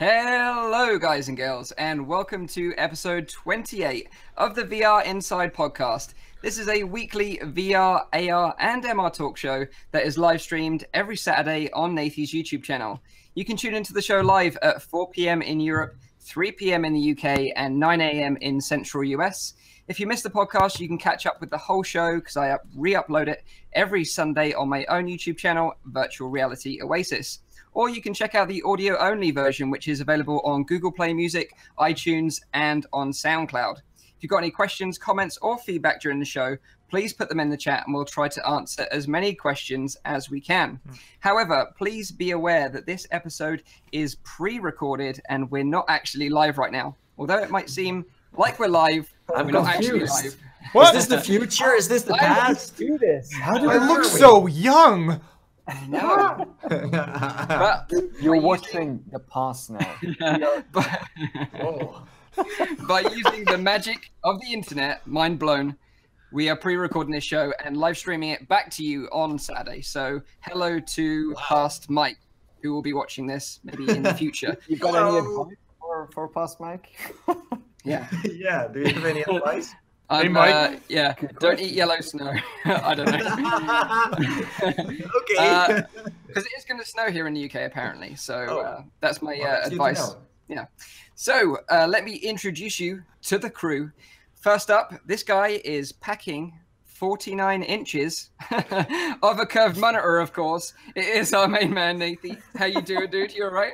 Hello, guys and girls, and welcome to episode 28 of the VR Inside podcast. This is a weekly VR, AR, and MR talk show that is live streamed every Saturday on Nathy's YouTube channel. You can tune into the show live at 4 p.m. in Europe, 3 p.m. in the UK, and 9 a.m. in Central US. If you missed the podcast, you can catch up with the whole show because I re-upload it every Sunday on my own YouTube channel, Virtual Reality Oasis. Or you can check out the audio-only version, which is available on Google Play Music, iTunes, and on SoundCloud. If you've got any questions, comments, or feedback during the show, please put them in the chat and we'll try to answer as many questions as we can. However, please be aware that this episode is pre-recorded and we're not actually live right now. Although it might seem like we're live, we're not actually live. What? Is this the future? Is this the past? Do this. How do I look so young. No. But You're watching the past now. by using the magic of the internet, mind blown, we are pre-recording this show and live streaming it back to you on Saturday. So hello to past Mike, who will be watching this maybe in the future. You got any advice for past Mike? Yeah. Yeah, do you have any advice? Hey, Mike. Yeah, don't eat yellow snow. I don't know. Okay. Because it is going to snow here in the UK, apparently. So that's my advice. Yeah. So let me introduce you to the crew. First up, this guy is packing 49 inches of a curved monitor, of course. It is our main man, Nathy. How you doing, dude? You all right?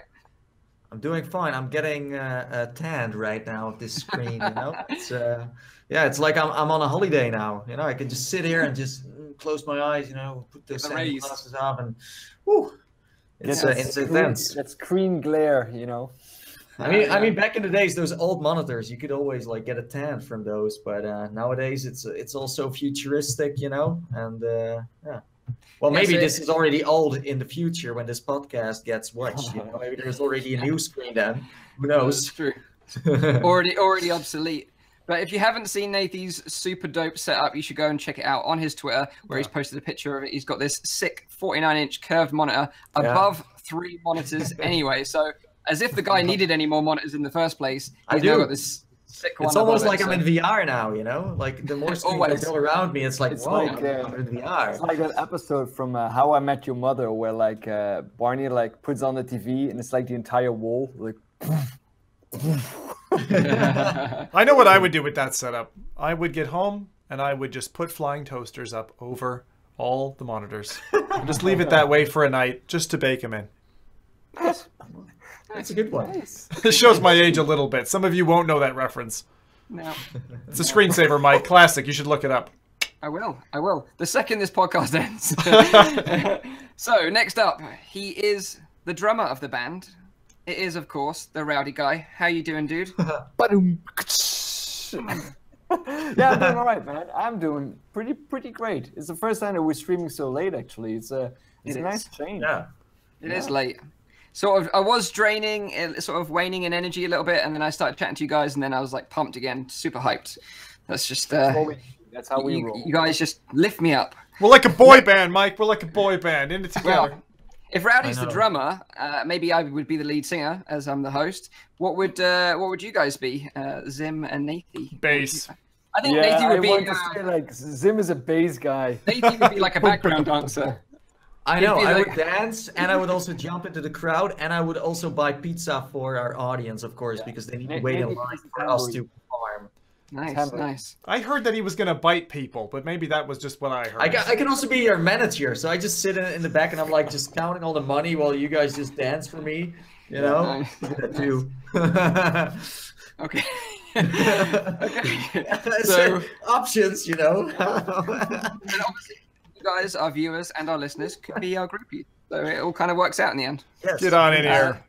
I'm doing fine. I'm getting tanned right now of this screen, you know? It's, yeah, it's like I'm on a holiday now, you know? I can just sit here and just close my eyes, you know, put the sunglasses on and, whoo, it's intense. That screen glare, you know? I mean, back in the days, those old monitors, you could always like get a tan from those, but nowadays it's also futuristic, you know, and yeah. Well, maybe this is already old in the future when this podcast gets watched. You know, maybe there's already a new screen then. Who knows? That's true. already obsolete. But if you haven't seen Nathy's super dope setup, you should go and check it out on his Twitter, where he's posted a picture of it. He's got this sick 49-inch curved monitor above 3 monitors anyway. So as if the guy needed any more monitors in the first place, he's now got this sick one. It's almost like I'm in VR now, you know? Like the more screens I go around me, it's like, whoa, I'm in VR. It's like that episode from How I Met Your Mother where like Barney like puts on the TV and it's like the entire wall like. I know what I would do with that setup. I would get home and I would just put flying toasters up over all the monitors. And just leave it that way for a night just to bake them in. That's a good one. Nice. This shows my age a little bit. Some of you won't know that reference. No. It's a screensaver, Mike. Classic. You should look it up. I will. The second this podcast ends. So, next up, he is the drummer of the band. It is, of course, the rowdy guy. How you doing, dude? Yeah, I'm doing all right, man. I'm doing pretty great. It's the first time that we're streaming so late, actually. It's a nice change. Yeah. It is late. Sort of, I was draining, sort of waning in energy a little bit, and then I started chatting to you guys, and then I was like pumped again, super hyped. That's just, that's how we roll. You guys just lift me up. We're like a boy band, Mike. We're like a boy band. In it together. Well, if Rowdy's the drummer, maybe I would be the lead singer, as I'm the host. What would you guys be, Zim and Nathy? Bass. I think Nathy would be. Say, like Zim is a bass guy. Nathy would be like a background dancer. I know, I like... would dance, and I would also jump into the crowd, and I would also buy pizza for our audience, of course, because they need to wait in line for us to perform. Nice. I heard that he was going to bite people, but maybe that was just what I heard. I can also be your manager, so I just sit in the back, and I'm like just counting all the money while you guys just dance for me, you know? Nice. That too. Okay. So, options, you know? And obviously, you guys, our viewers and our listeners, could be our groupies. So it all kind of works out in the end. Yes. Get on in here.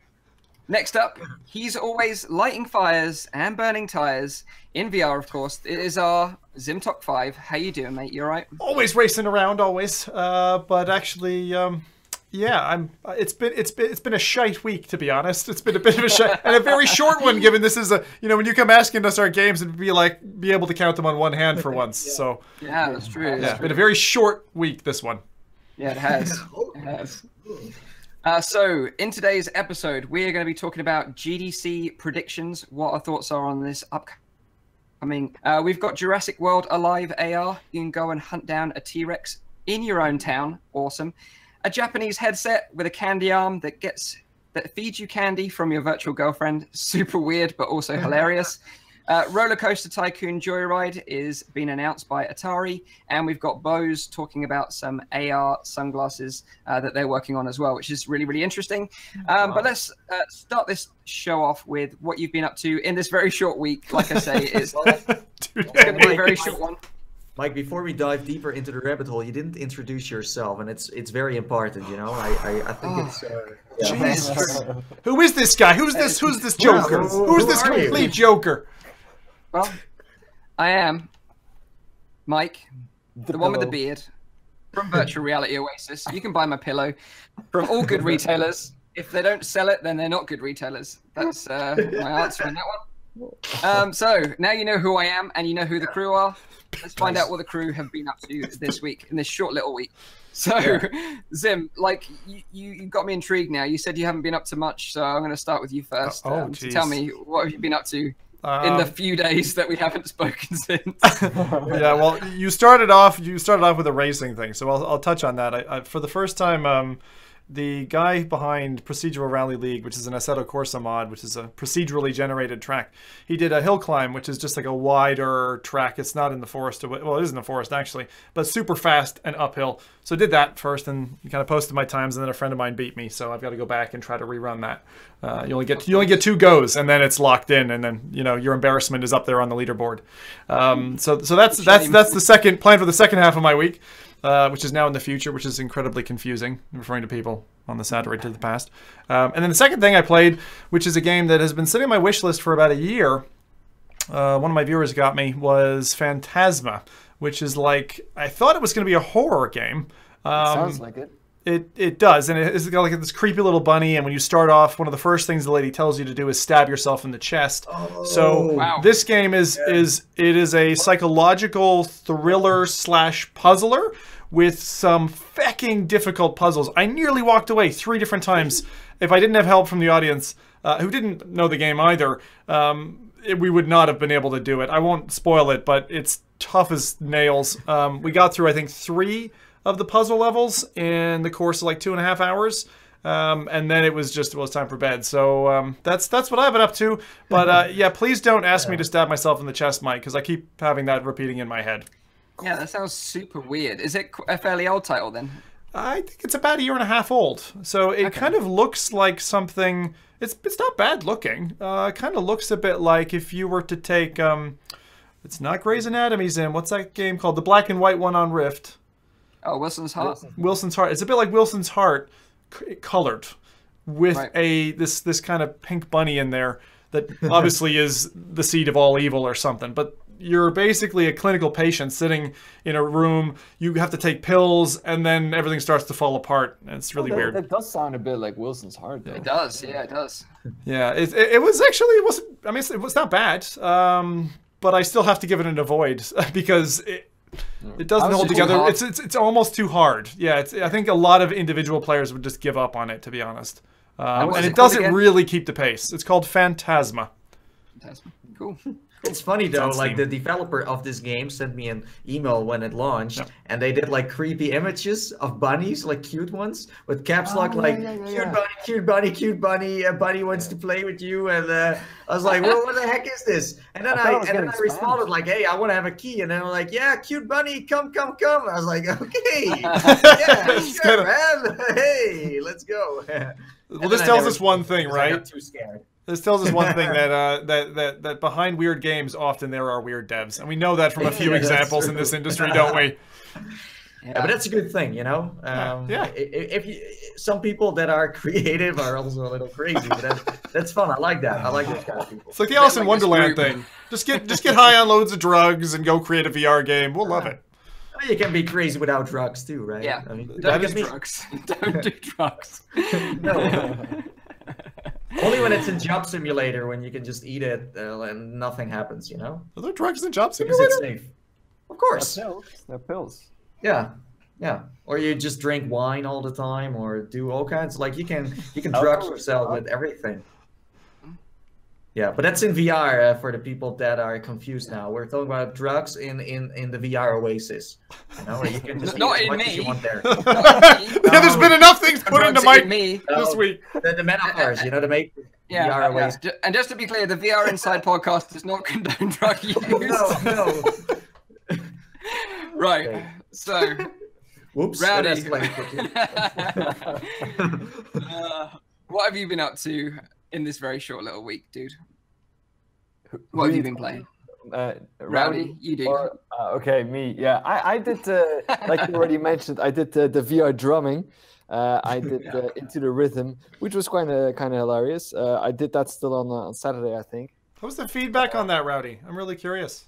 Next up, he's always lighting fires and burning tires in VR, of course. It is our Zim Top 5. How you doing, mate? You all right? Always racing around, always. But actually, yeah, it's been a shite week, to be honest. It's been a bit of a shite and a very short one, given this is when you come asking us our games, it'd be able to count them on one hand for once. Yeah. So yeah, that's true. It's been a very short week, this one. Yeah, it has. It has. So, in today's episode, we're going to be talking about GDC predictions, what our thoughts are on this upcoming. We've got Jurassic World Alive AR. You can go and hunt down a T-Rex in your own town. Awesome. A Japanese headset with a candy arm that feeds you candy from your virtual girlfriend. Super weird, but also hilarious. Roller Coaster Tycoon Joyride is being announced by Atari, and we've got Bose talking about some AR sunglasses that they're working on as well, which is really, really interesting. But let's start this show off with what you've been up to in this very short week. Like I say, it's going to be a very short one. Mike, before we dive deeper into the rabbit hole, you didn't introduce yourself, and it's very important, you know. I think it's. Jesus. Who is this guy? Who's this joker? Who's this complete joker? Well, I am Mike, the one with the beard, from Virtual Reality Oasis. You can buy my pillow from all good retailers. If they don't sell it, then they're not good retailers. That's my answer on that one. So now you know who I am, and you know who the crew are. Let's find out what the crew have been up to this week, in this short little week. So, Zim, like, you got me intrigued now. You said you haven't been up to much, so I'm going to start with you first. So tell me, what have you been up to in the few days that we haven't spoken since? Yeah, well, you started off with a racing thing, so I'll touch on that. I for the first time, the guy behind Procedural Rally League, which is an Assetto Corsa mod, which is a procedurally generated track, he did a hill climb, which is just like a wider track. It's not in the forest. Well, it is in the forest, actually, but super fast and uphill. So I did that first and kind of posted my times, and then a friend of mine beat me, so I've got to go back and try to rerun that. You only get 2 goes, and then it's locked in, and then your embarrassment is up there on the leaderboard. So that's the second plan for the second half of my week. Which is now in the future, which is incredibly confusing, referring to people on the Saturday to the past. And then the second thing I played, which is a game that has been sitting on my wish list for about a year, one of my viewers got me, was Phantasma, which is like, I thought it was going to be a horror game. Sounds like it. It does, and it's got like this creepy little bunny, and when you start off, one of the first things the lady tells you to do is stab yourself in the chest. Oh, so wow. This game is a psychological thriller / puzzler with some fecking difficult puzzles. I nearly walked away 3 different times. If I didn't have help from the audience, who didn't know the game either, we would not have been able to do it. I won't spoil it, but it's tough as nails. We got through, I think, 3 of the puzzle levels in the course of like 2.5 hours. And then it was time for bed. So that's what I've been up to. But yeah, please don't ask me to stab myself in the chest, Mike, because I keep having that repeating in my head. Yeah, that sounds super weird. Is it a fairly old title then? I think it's about 1.5 years old. So it kind of looks like something. It's not bad looking. It kind of looks a bit like if you were to take. It's not Grey's Anatomy's in. What's that game called? The black and white one on Rift. Oh, Wilson's Heart. Wilson's Heart. It's a bit like Wilson's Heart, colored with this kind of pink bunny in there that obviously is the seed of all evil or something. But you're basically a clinical patient sitting in a room. You have to take pills, and then everything starts to fall apart. And it's really weird. That does sound a bit like Wilson's Heart, though. It does, yeah, it does. Yeah, it was actually, it wasn't, I mean, it was not bad, but I still have to give it an avoid because it doesn't hold together. It's almost too hard. Yeah, I think a lot of individual players would just give up on it, to be honest. And it doesn't really keep the pace. It's called Phantasma. Phantasma, cool. It's funny though, like the developer of this game sent me an email when it launched, and they did like creepy images of bunnies, like cute ones, with caps lock, like cute bunny, a bunny wants to play with you, and I was like, well, what the heck is this? And then I responded like, hey, I want to have a key, and then I'm like, yeah, cute bunny, come. I was like, okay, yeah, sure, man, hey, let's go. Well, this tells us one thing, right? I got too scared. This tells us one thing, that behind weird games, often there are weird devs. And we know that from a few examples in this industry, don't we? Yeah, but that's a good thing, you know? Some people that are creative are also a little crazy, but that's fun. I like that. I like those kind of people. It's like the Alice in Wonderland thing. Just get high on loads of drugs and go create a VR game. We'll love it. You can be crazy without drugs, too, right? Yeah. I mean, Don't do drugs. Don't do drugs. No. Only when it's in Job Simulator, when you can just eat it and nothing happens, you know? Are there drugs in Job Because Simulator? it's safe. Of course. They're pills. Yeah. Or you just drink wine all the time, or do all kinds. Like you can drug yourself with everything. Yeah, but that's in VR for the people that are confused now. We're talking about drugs in the VR Oasis. You know, where you can just Not eat as in much as you me. want there. Yeah, there's been enough things put into my me. this week. The metaverse, you know, to make VR Oasis. Yeah. And just to be clear, the VR Inside podcast does not condone drug use. No. Right. Okay. So, Whoops. Rowdy. That's what have you been up to in this very short little week, dude? What have you been playing? Rowdy, you do. Okay, me. Yeah, I did, like you already mentioned, I did the VR drumming. I did Into the Rhythm, which was kind of hilarious. I did that still on Saturday, I think. What was the feedback on that, Rowdy? I'm really curious.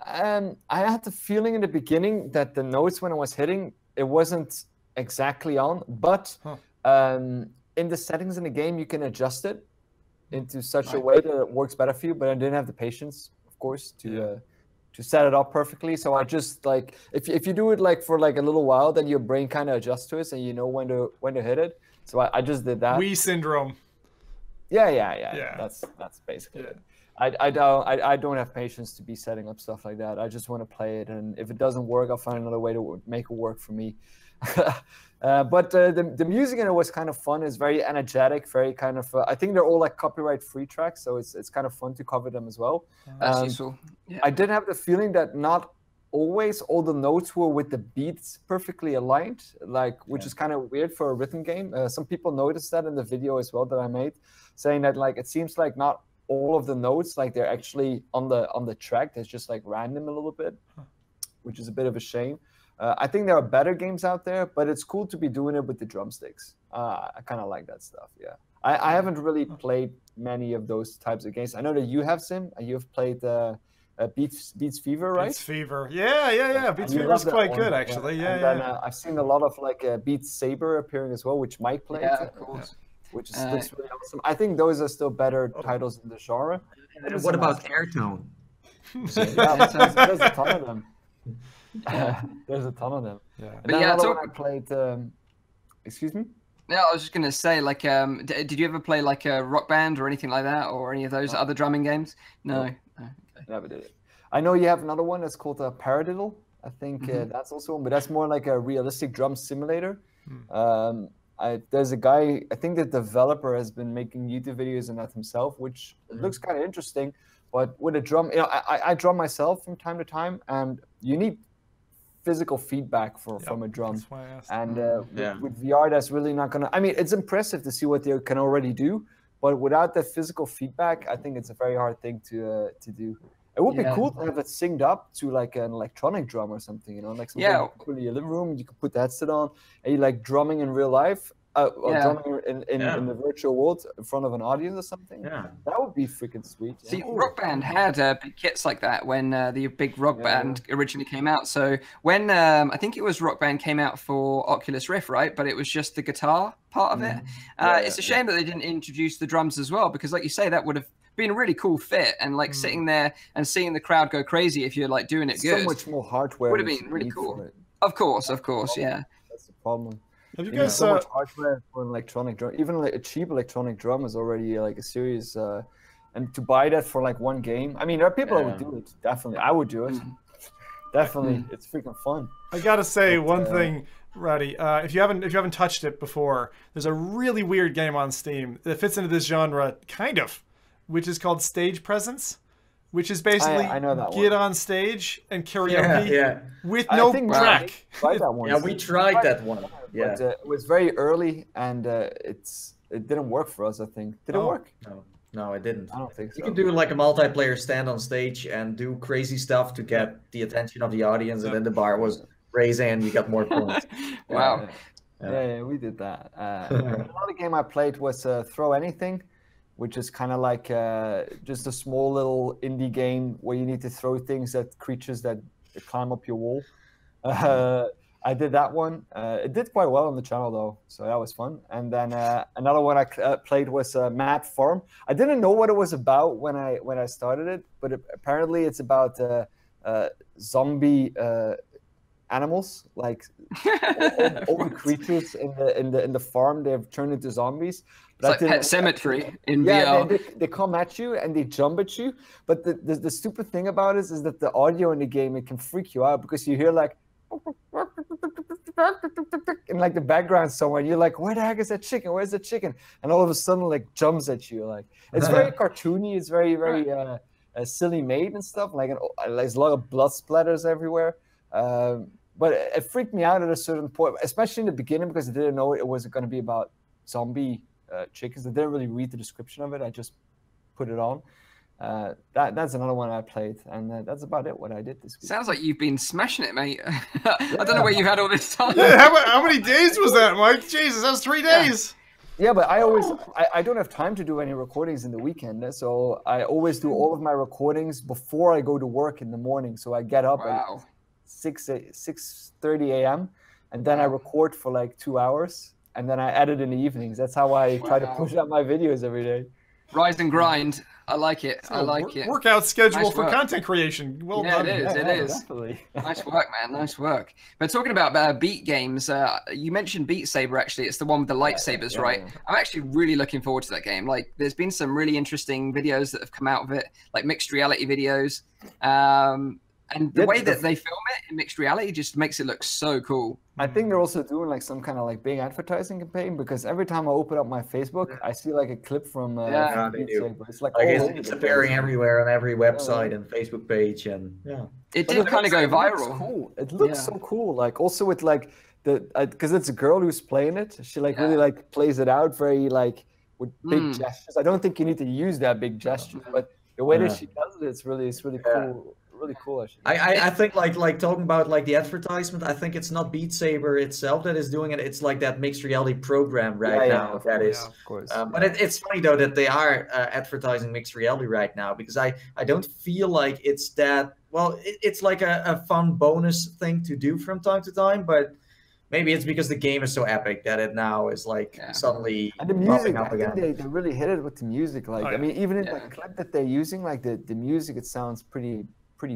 I had the feeling in the beginning that the notes when I was hitting, it wasn't exactly on, but in the settings in the game, you can adjust it into such a way that it works better for you, but I didn't have the patience, of course, to set it up perfectly. So I just like, if you do it like for like a little while, then your brain kind of adjusts to it and you know when to hit it. So I just did that. Wii syndrome. Yeah. That's basically it. I don't have patience to be setting up stuff like that. I just want to play it, and if it doesn't work, I'll find another way to make it work for me. But the music in it was kind of fun. It's very energetic, very kind of. I think they're all like copyright-free tracks, so it's kind of fun to cover them as well. That's useful. Yeah. I did have the feeling that not always all the notes were with the beats perfectly aligned, which is kind of weird for a rhythm game. Some people noticed that in the video as well that I made, saying that like it seems like not all of the notes like they're actually on the track. It's just like random a little bit, which is a bit of a shame. I think there are better games out there, but it's cool to be doing it with the drumsticks. I kind of like that stuff. Yeah, I haven't really played many of those types of games. I know that you have, Sim. You've played Beats Fever, right? Beats Fever. Yeah. Beats Fever is quite good, actually. Yeah. Then, I've seen a lot of like Beats Saber appearing as well, which Mike played. Yeah, of course. Which looks really awesome. I think those are still better titles in the genre. And what about Airtone? There's a ton of them. There's a ton of them. Yeah. But yeah, I played. Excuse me. Yeah, I was just gonna say, like, did you ever play like a Rock Band or anything like that, or any of those other drumming games? No. Okay. Never did it. I know you have another one that's called Paradiddle. I think that's also one, but that's more like a realistic drum simulator. There's a guy, I think the developer has been making YouTube videos on that himself, which looks kind of interesting. But with a drum, I drum myself from time to time, and you need physical feedback from a drum. That's why I asked. And with VR, that's really not gonna. I mean, it's impressive to see what they can already do, but without that physical feedback, I think it's a very hard thing to do. It would be cool to have it synced up to like an electronic drum or something, you know, like something you can put in your living room. You can put the headset on, and you like drumming in real life, or drumming in the virtual world in front of an audience or something. Yeah, that would be freaking sweet. See, Rock Band had big kits like that when the big Rock Band originally came out. So when I think it was Rock Band came out for Oculus Rift, right? But it was just the guitar part of it. It's a shame that they didn't introduce the drums as well, because like you say, that would have been a really cool fit, and like sitting there and seeing the crowd go crazy if you're like doing it good. So much more hardware would have been really cool. Of course, yeah. That's the problem. Have you guys so much hardware for an electronic drum? Even like a cheap electronic drum is already like a serious. And to buy that for like one game, I mean, there are people that would do it. Definitely, I would do it. Definitely, it's freaking fun. I gotta say one thing, Rowdy. If you haven't touched it before, there's a really weird game on Steam that fits into this genre, kind of, which is called Stage Presence, which is basically get on stage and karaoke with no track. Yeah, we tried that one. Yeah, but, it was very early, and it didn't work for us. I think did it work? No, it didn't. I don't think so. You can do like a multiplayer stand on stage and do crazy stuff to get the attention of the audience, and then the bar was raising and you got more points. Wow. Yeah, we did that. Another game I played was Throw Anything, which is kind of like just a small little indie game where you need to throw things at creatures that climb up your wall. I did that one. It did quite well on the channel though, so that was fun. And then another one I played was Mad Farm. I didn't know what it was about when I started it, but apparently it's about zombie animals, like all the creatures in the farm. They've turned into zombies. It's like Pet Cemetery in yeah, VR. they come at you and they jump at you. But the stupid thing about it is that the audio in the game, it can freak you out because you hear like in like the background somewhere. And you're like, where the heck is that chicken? Where's the chicken? And all of a sudden, like jumps at you. Like it's very cartoony. It's very silly made and stuff. Like there's a lot of blood splatters everywhere. But it freaked me out at a certain point, especially in the beginning because I didn't know it was going to be about zombie chickens. I didn't really read the description of it. I just put it on. That's another one I played, and that's about it. What I did this week. Sounds like you've been smashing it, mate. I don't know where you had all this time. Yeah, how many days was that, Mike? Jesus, that was 3 days. Yeah, but I don't have time to do any recordings in the weekend, so I always do all of my recordings before I go to work in the morning. So I get up at 6:30 a.m. and then I record for like 2 hours, and then I edit in the evenings. That's how I try to push out my videos every day. Rise and grind. I like it. I like it. Workout schedule Nice for work. content creation. Well Yeah, done. it is. It is. Definitely. Nice work, man. Nice work. But talking about beat games, you mentioned Beat Saber. Actually, it's the one with the lightsabers, right? I'm actually really looking forward to that game. Like, there's been some really interesting videos that have come out of it, like mixed reality videos. And the way that they film it in mixed reality just makes it look so cool. I think they're also doing like some kind of like big advertising campaign because every time I open up my Facebook, I see like a clip from they Beat do. Saber. It's like it's appearing everywhere on every website and Facebook page, and It did kind of go viral. Cool. It looks so cool. Like also with like because it's a girl who's playing it. She like really like plays it out very like with big gestures. I don't think you need to use that big gesture, but the way that she does it, it's really cool. Really cool, actually. I think like talking about like the advertisement, I think it's not Beat Saber itself that is doing it. It's like that mixed reality program now that is. Of course. But it's funny though that they are advertising mixed reality right now because I don't feel like it's that well. It's like a fun bonus thing to do from time to time, but maybe it's because the game is so epic that it now is like suddenly and the music. up again. I think they really hit it with the music. Like I mean, even in the clip that they're using, like the music, it sounds pretty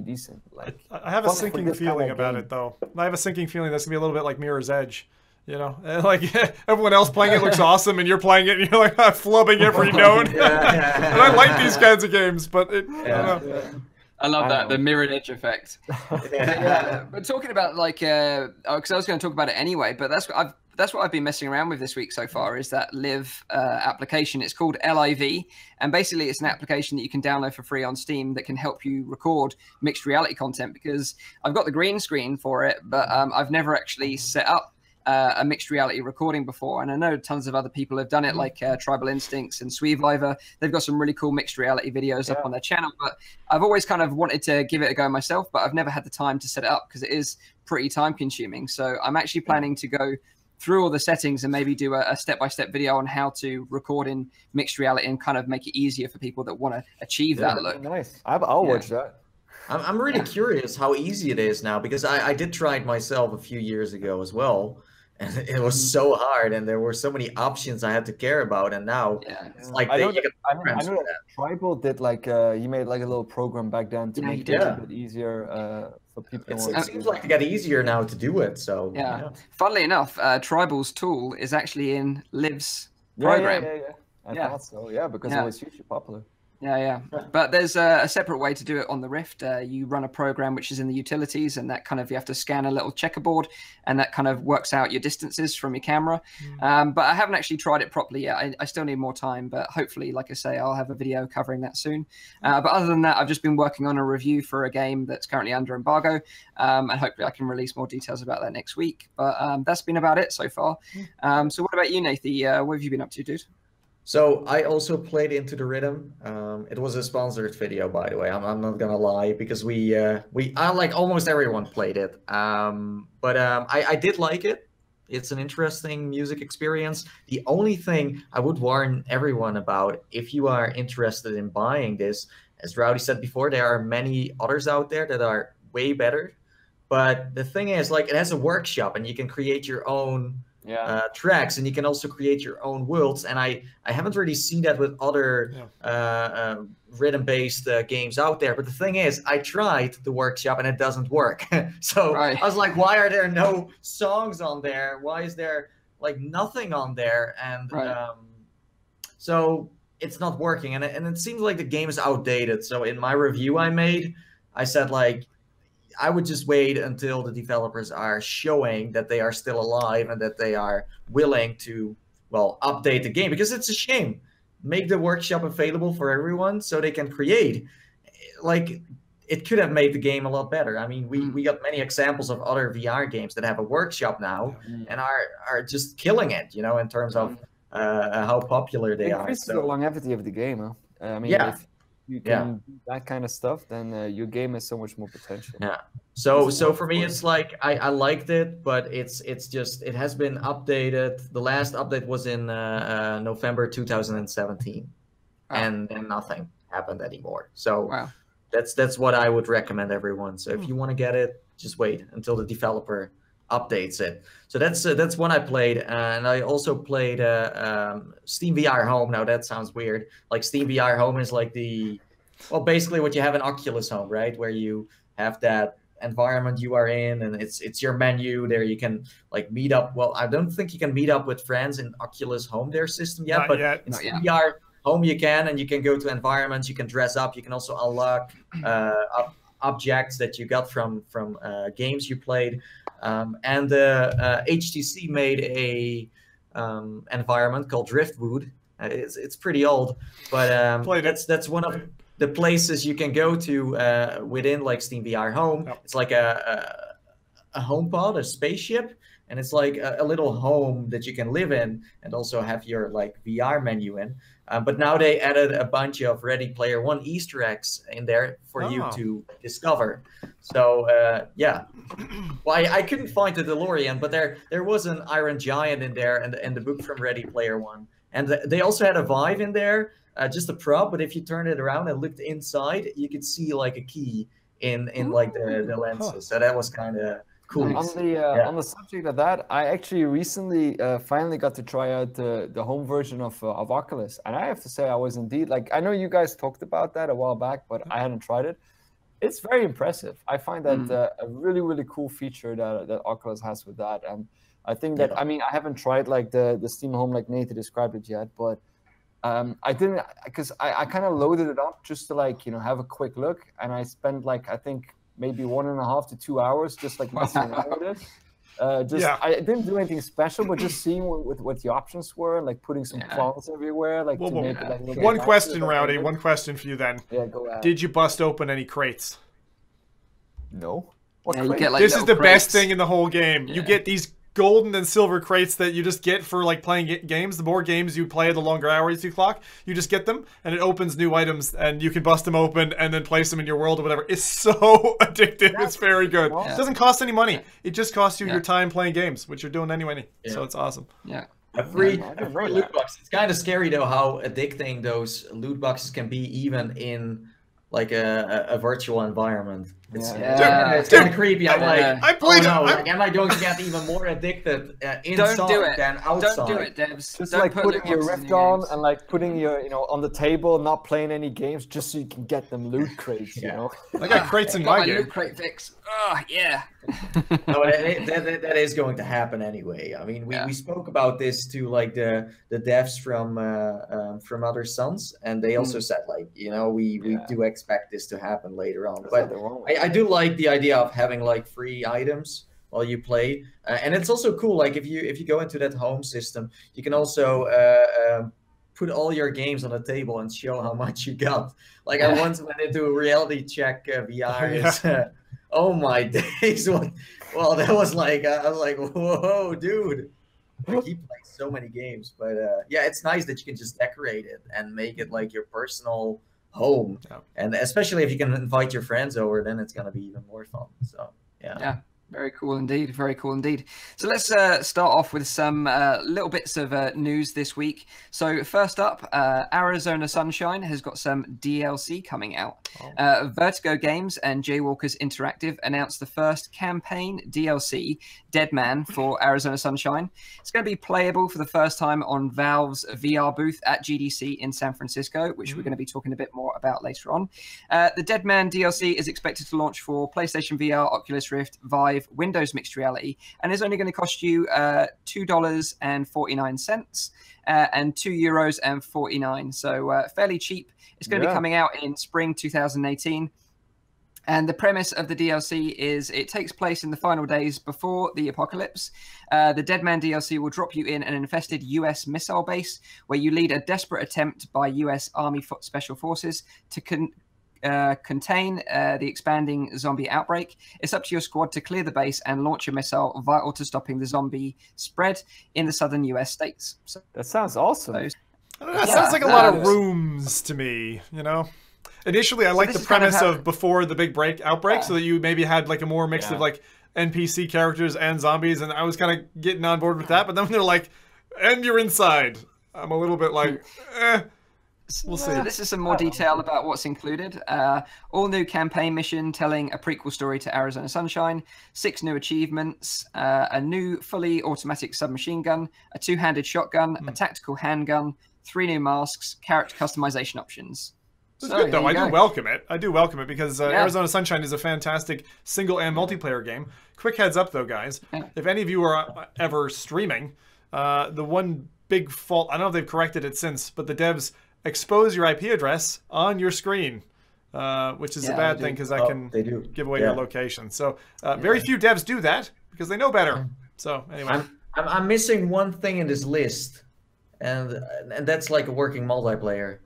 decent. Like I have a sinking feeling about it though. I have a sinking feeling that's gonna be a little bit like Mirror's Edge, you know, and like everyone else playing it looks awesome, and you're playing it, and you're like flubbing every note. And I like these kinds of games, but I don't know. I love that, the mirrored edge effect. But talking about like, because I was going to talk about it anyway, but that's what I've been messing around with this week so far is that Live application. It's called LIV, and basically it's an application that you can download for free on Steam that can help you record mixed reality content, because I've got the green screen for it, but I've never actually set up a mixed reality recording before, and I know tons of other people have done it, like Tribal Instincts and Sweeviver. They've got some really cool mixed reality videos up on their channel, but I've always kind of wanted to give it a go myself, but I've never had the time to set it up because it is pretty time consuming. So I'm actually planning to go through all the settings and maybe do a step-by-step video on how to record in mixed reality and kind of make it easier for people that want to achieve that look. Nice. I'll watch that. I'm really curious how easy it is now, because I did try it myself a few years ago as well. And it was so hard, and there were so many options I had to care about. And now it's like I know that Tribal did like he made like a little program back then to make it a bit easier for people. It seems like it got easier now to do it. So funnily enough, Tribal's tool is actually in Liv's program. I thought so. Yeah, because it was hugely popular. But there's a separate way to do it on the Rift. You run a program which is in the utilities, and that kind of, you have to scan a little checkerboard, and that kind of works out your distances from your camera. But I haven't actually tried it properly yet. I still need more time, but hopefully, like I say, I'll have a video covering that soon. But other than that, I've just been working on a review for a game that's currently under embargo, and hopefully I can release more details about that next week. But that's been about it so far. So what about you, Nathie? What have you been up to, dude? So I also played Into the Rhythm. It was a sponsored video, by the way. I'm not gonna lie, because I like almost everyone played it. But I did like it. It's an interesting music experience. The only thing I would warn everyone about, if you are interested in buying this, as Rowdy said before, there are many others out there that are way better. But the thing is, like, it has a workshop, and you can create your own tracks, and you can also create your own worlds. And I haven't really seen that with other rhythm-based games out there. But the thing is, I tried the workshop and it doesn't work. So I was like, why are there no songs on there? Why is there like nothing on there? And so it's not working. And it seems like the game is outdated. So in my review I made, I said like, I would just wait until the developers are showing that they are still alive and that they are willing to, well, update the game, because it's a shame. Make the workshop available for everyone so they can create. Like, it could have made the game a lot better. I mean, we got many examples of other VR games that have a workshop now and are just killing it, you know, in terms of how popular they are. Increases the longevity of the game, huh? I mean, if you can do that kind of stuff, then your game has so much more potential. So for me, it's like I liked it, but it's just, it has been updated. The last update was in November 2017, and nothing happened anymore. So that's what I would recommend everyone. So if you want to get it, just wait until the developer updates it. So that's one I played, and I also played Steam VR Home. Now that sounds weird. Like Steam VR Home is like basically what you have in Oculus Home, right? Where you have that environment you are in, and it's your menu there. You can like meet up. Well, I don't think you can meet up with friends in Oculus Home, their system yet, but in Steam VR Home you can, and you can go to environments. You can dress up. You can also unlock objects that you got from games you played. And HTC made a environment called Driftwood. It's pretty old, but that's one of the places you can go to within like Steam VR Home. It's like a home pod, a spaceship, and it's like a little home that you can live in and also have your like VR menu in. But now they added a bunch of Ready Player One Easter eggs in there for you to discover. So well, I couldn't find the DeLorean, but there was an Iron Giant in there, and the book from Ready Player One, and they also had a Vive in there, just a prop. But if you turn it around and looked inside, you could see like a key in like the lenses. So that was kind of cool. On the subject of that, I actually recently finally got to try out the home version of Oculus, and I have to say I was indeed, like, I know you guys talked about that a while back, but I hadn't tried it. It's very impressive. I find that a really, really cool feature that Oculus has with that, and I think that I mean, I haven't tried like the Steam Home like Nathan described it yet, but I didn't, because I kind of loaded it up just to like, you know, have a quick look, and I spent like, I think maybe 1.5 to 2 hours just like messing around with it. I didn't do anything special, but just seeing what the options were, like putting some cloths everywhere, like to make it like one question, Rowdy. One question for you then. Yeah, go ahead. Did you bust open any crates? No. You get, like, this is the crates. best thing in the whole game. You get these golden and silver crates that you just get for like playing games. The more games you play, the longer hours you clock. You just get them, and it opens new items, and you can bust them open and then place them in your world or whatever. It's so addictive. It's very good. It doesn't cost any money. It just costs you your time playing games, which you're doing anyway. So it's awesome. A free loot box. It's kind of scary though how addicting those loot boxes can be, even in like a virtual environment. It's kind of creepy. I'm like, like, am I going to get even more addicted inside than outside? Don't do it, Devs. Just like putting your Rift on and like putting your, you know, on the table, not playing any games, just so you can get them loot crates. You know, I got crates in my game. Loot crate fix. Oh yeah. No, that is going to happen anyway. I mean, we spoke about this to like the devs from Other Sons, and they also said like, you know, we do expect this to happen later on. But I do like the idea of having like free items while you play, and it's also cool. Like if you go into that home system, you can also put all your games on a table and show how much you got. Like I once went into a reality check VR. Oh my days! Well, that was like I was like, whoa, dude! I keep playing so many games, but yeah, it's nice that you can just decorate it and make it like your personal home, and especially if you can invite your friends over, then it's gonna be even more fun. So yeah. Very cool indeed. Very cool indeed. So let's start off with some little bits of news this week. So first up, Arizona Sunshine has got some DLC coming out. Vertigo Games and Jaywalkers Interactive announced the first campaign DLC, Dead Man, for Arizona Sunshine. It's going to be playable for the first time on Valve's VR booth at GDC in San Francisco, which we're going to be talking a bit more about later on. The Dead Man DLC is expected to launch for PlayStation VR, Oculus Rift, Vive, Windows Mixed Reality, and is only going to cost you $2.49 and €2.49. So fairly cheap. It's going to be coming out in spring 2018. And the premise of the DLC is it takes place in the final days before the apocalypse. The Dead Man DLC will drop you in an infested US missile base where you lead a desperate attempt by US Army Special Forces to contain the expanding zombie outbreak. It's up to your squad to clear the base and launch a missile vital to stopping the zombie spread in the southern US states. So, that sounds awesome. That sounds like a lot of rooms to me, you know? Initially, I liked the premise of before the big outbreak, so that you maybe had like a more mix of like NPC characters and zombies, and I was kind of getting on board with that. But then when they're like, and you're inside, I'm a little bit like, we'll see. So this is some more detail about what's included. All new campaign mission telling a prequel story to Arizona Sunshine, 6 new achievements, a new fully automatic submachine gun, a 2-handed shotgun, a tactical handgun, 3 new masks, character customization options. It's good, though. I do welcome it. I do welcome it because Arizona Sunshine is a fantastic single and multiplayer game. Quick heads up, though, guys. If any of you are ever streaming, the one big fault, I don't know if they've corrected it since, but the devs expose your IP address on your screen, which is a bad thing because that can give away your location. So very few devs do that because they know better. So anyway. I'm missing one thing in this list, and that's like a working multiplayer.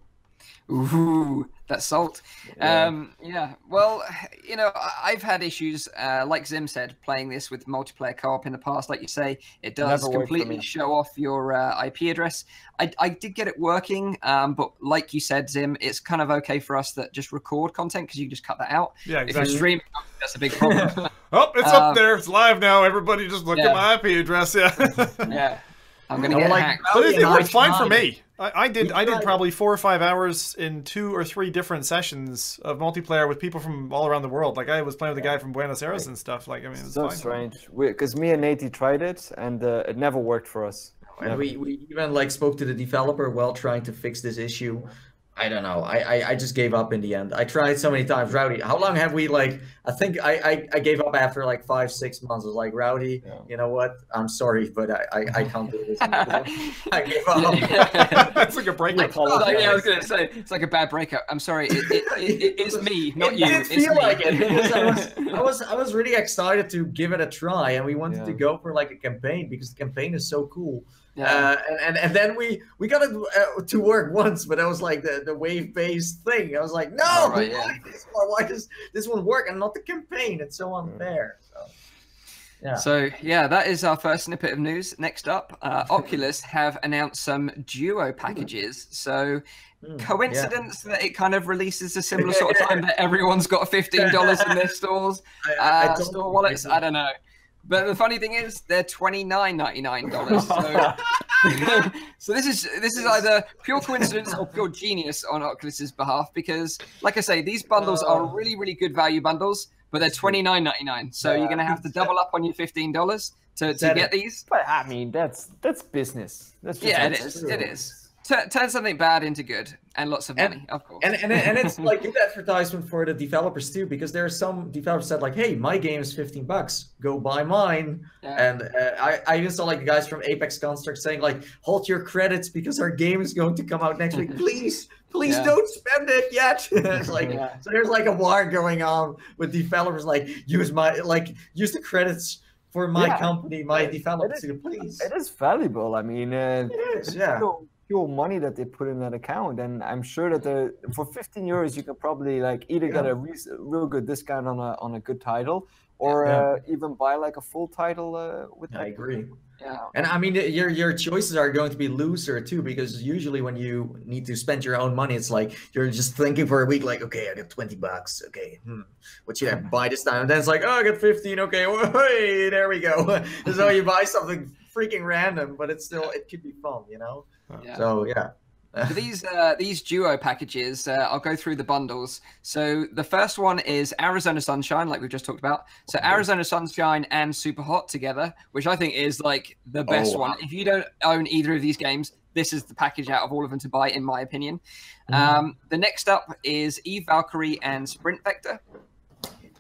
Ooh, that's salt. Well, you know, I've had issues, like Zim said, playing this with multiplayer co-op in the past. Like you say, it does completely show off your IP address. I did get it working, but like you said, Zim, it's kind of okay for us that just record content because you can just cut that out. Yeah, exactly. If you're streaming, that's a big problem. Oh, it's up there. It's live now. Everybody just look at my IP address. Yeah. I'm gonna get hacked. But it worked fine for me. I did probably 4 or 5 hours in 2 or 3 different sessions of multiplayer with people from all around the world. Like I was playing with a guy from Buenos Aires and stuff. Like I mean, it was so fine. Strange because me and Nate tried it and it never worked for us. And we even like spoke to the developer while trying to fix this issue. I don't know. I just gave up in the end. I tried so many times. Rowdy, how long have we like? I think I gave up after like 5-6 months. I was like, Rowdy, you know what? I'm sorry, but I can't do this. I gave up. That's like a breakup. I was gonna say it's like a bad breakup. I'm sorry. It is me, not you. It did feel like it because I was really excited to give it a try, and we wanted to go for like a campaign because the campaign is so cool. And then we got it to work once, but it was like the wave-based thing. I was like, no, why does this one work and not the campaign? It's so unfair. So that is our first snippet of news. Next up, Oculus have announced some Duo packages. So coincidence that it kind of releases a similar sort of time that everyone's got $15 in their stores, store wallets. I don't know. But the funny thing is, they're $29.99. So this is either pure coincidence or pure genius on Oculus's behalf, because, like I say, these bundles are really, really good value bundles, but they're $29.99. So you're going to have to double up on your $15 to get these. But I mean, that's business. That's just it is. Turn something bad into good and lots of money, of course. And it's like good advertisement for the developers too, because there are some developers that like, hey, my game is $15, go buy mine. And I even saw like the guys from Apex Construct saying like, hold your credits because our game is going to come out next week. Please don't spend it yet. It's like so there's like a war going on with developers like use the credits for my company, my developers, please. It is valuable. I mean, it is, pure money that they put in that account, and I'm sure that for €15 you can probably like either get a real good discount on a good title, or even buy like a full title with that. I agree. Yeah. And I mean, your choices are going to be looser too, because usually when you need to spend your own money, it's like you're just thinking for a week, like, okay, I got $20. Okay, what should I buy this time? And then it's like, oh, I got 15. Okay, hey, there we go. So you buy something freaking random, but it could be fun, you know? Yeah. So yeah. For these duo packages, I'll go through the bundles. So the first one is Arizona Sunshine, like we've just talked about. So Arizona Sunshine and Super Hot together, which I think is like the best one. If you don't own either of these games, this is the package out of all of them to buy, in my opinion. The next up is Eve Valkyrie and Sprint Vector.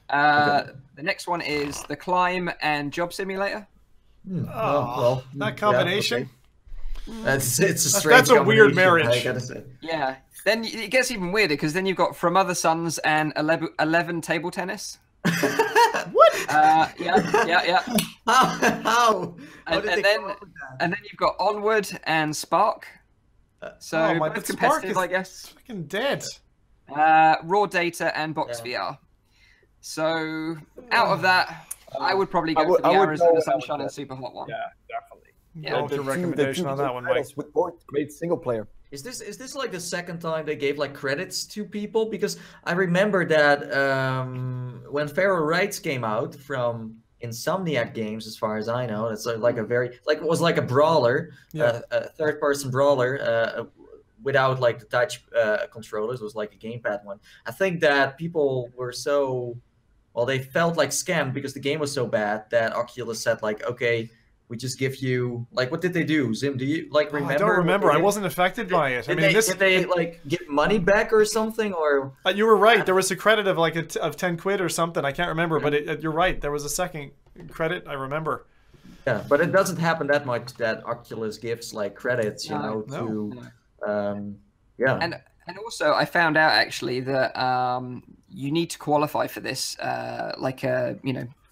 The next one is The Climb and Job Simulator. That combination. Yeah, okay. It's a strange That's a weird marriage. I gotta say. Yeah. Then it gets even weirder because then you've got From Other Suns and 11 Table Tennis. What? Yeah. How? And then you've got Onward and Spark. So both competitive, I guess. Fucking dead. Raw Data and Box VR. So out of that, I would probably go for the Arizona Sunshine and Super Hot one. Yeah, definitely. Yeah, What's your recommendation on that one, Mike? With both great single player. Is this like the second time they gave like credits to people? Because I remember that when Feral Rights came out from Insomniac Games, as far as I know, it's like a very it was like a brawler, a third-person brawler without like the touch controllers. It was like a gamepad one. I think that people were they felt like scammed because the game was so bad that Oculus said like, okay, we just give you what did they do? Zim, do you remember? I don't remember. I wasn't affected by it. Did they like get money back or something? Or you were right. There was a credit of like of 10 quid or something. I can't remember, but you're right. There was a second credit. I remember. Yeah, but it doesn't happen that much that Oculus gives like credits, to And also, I found out actually that you need to qualify for this,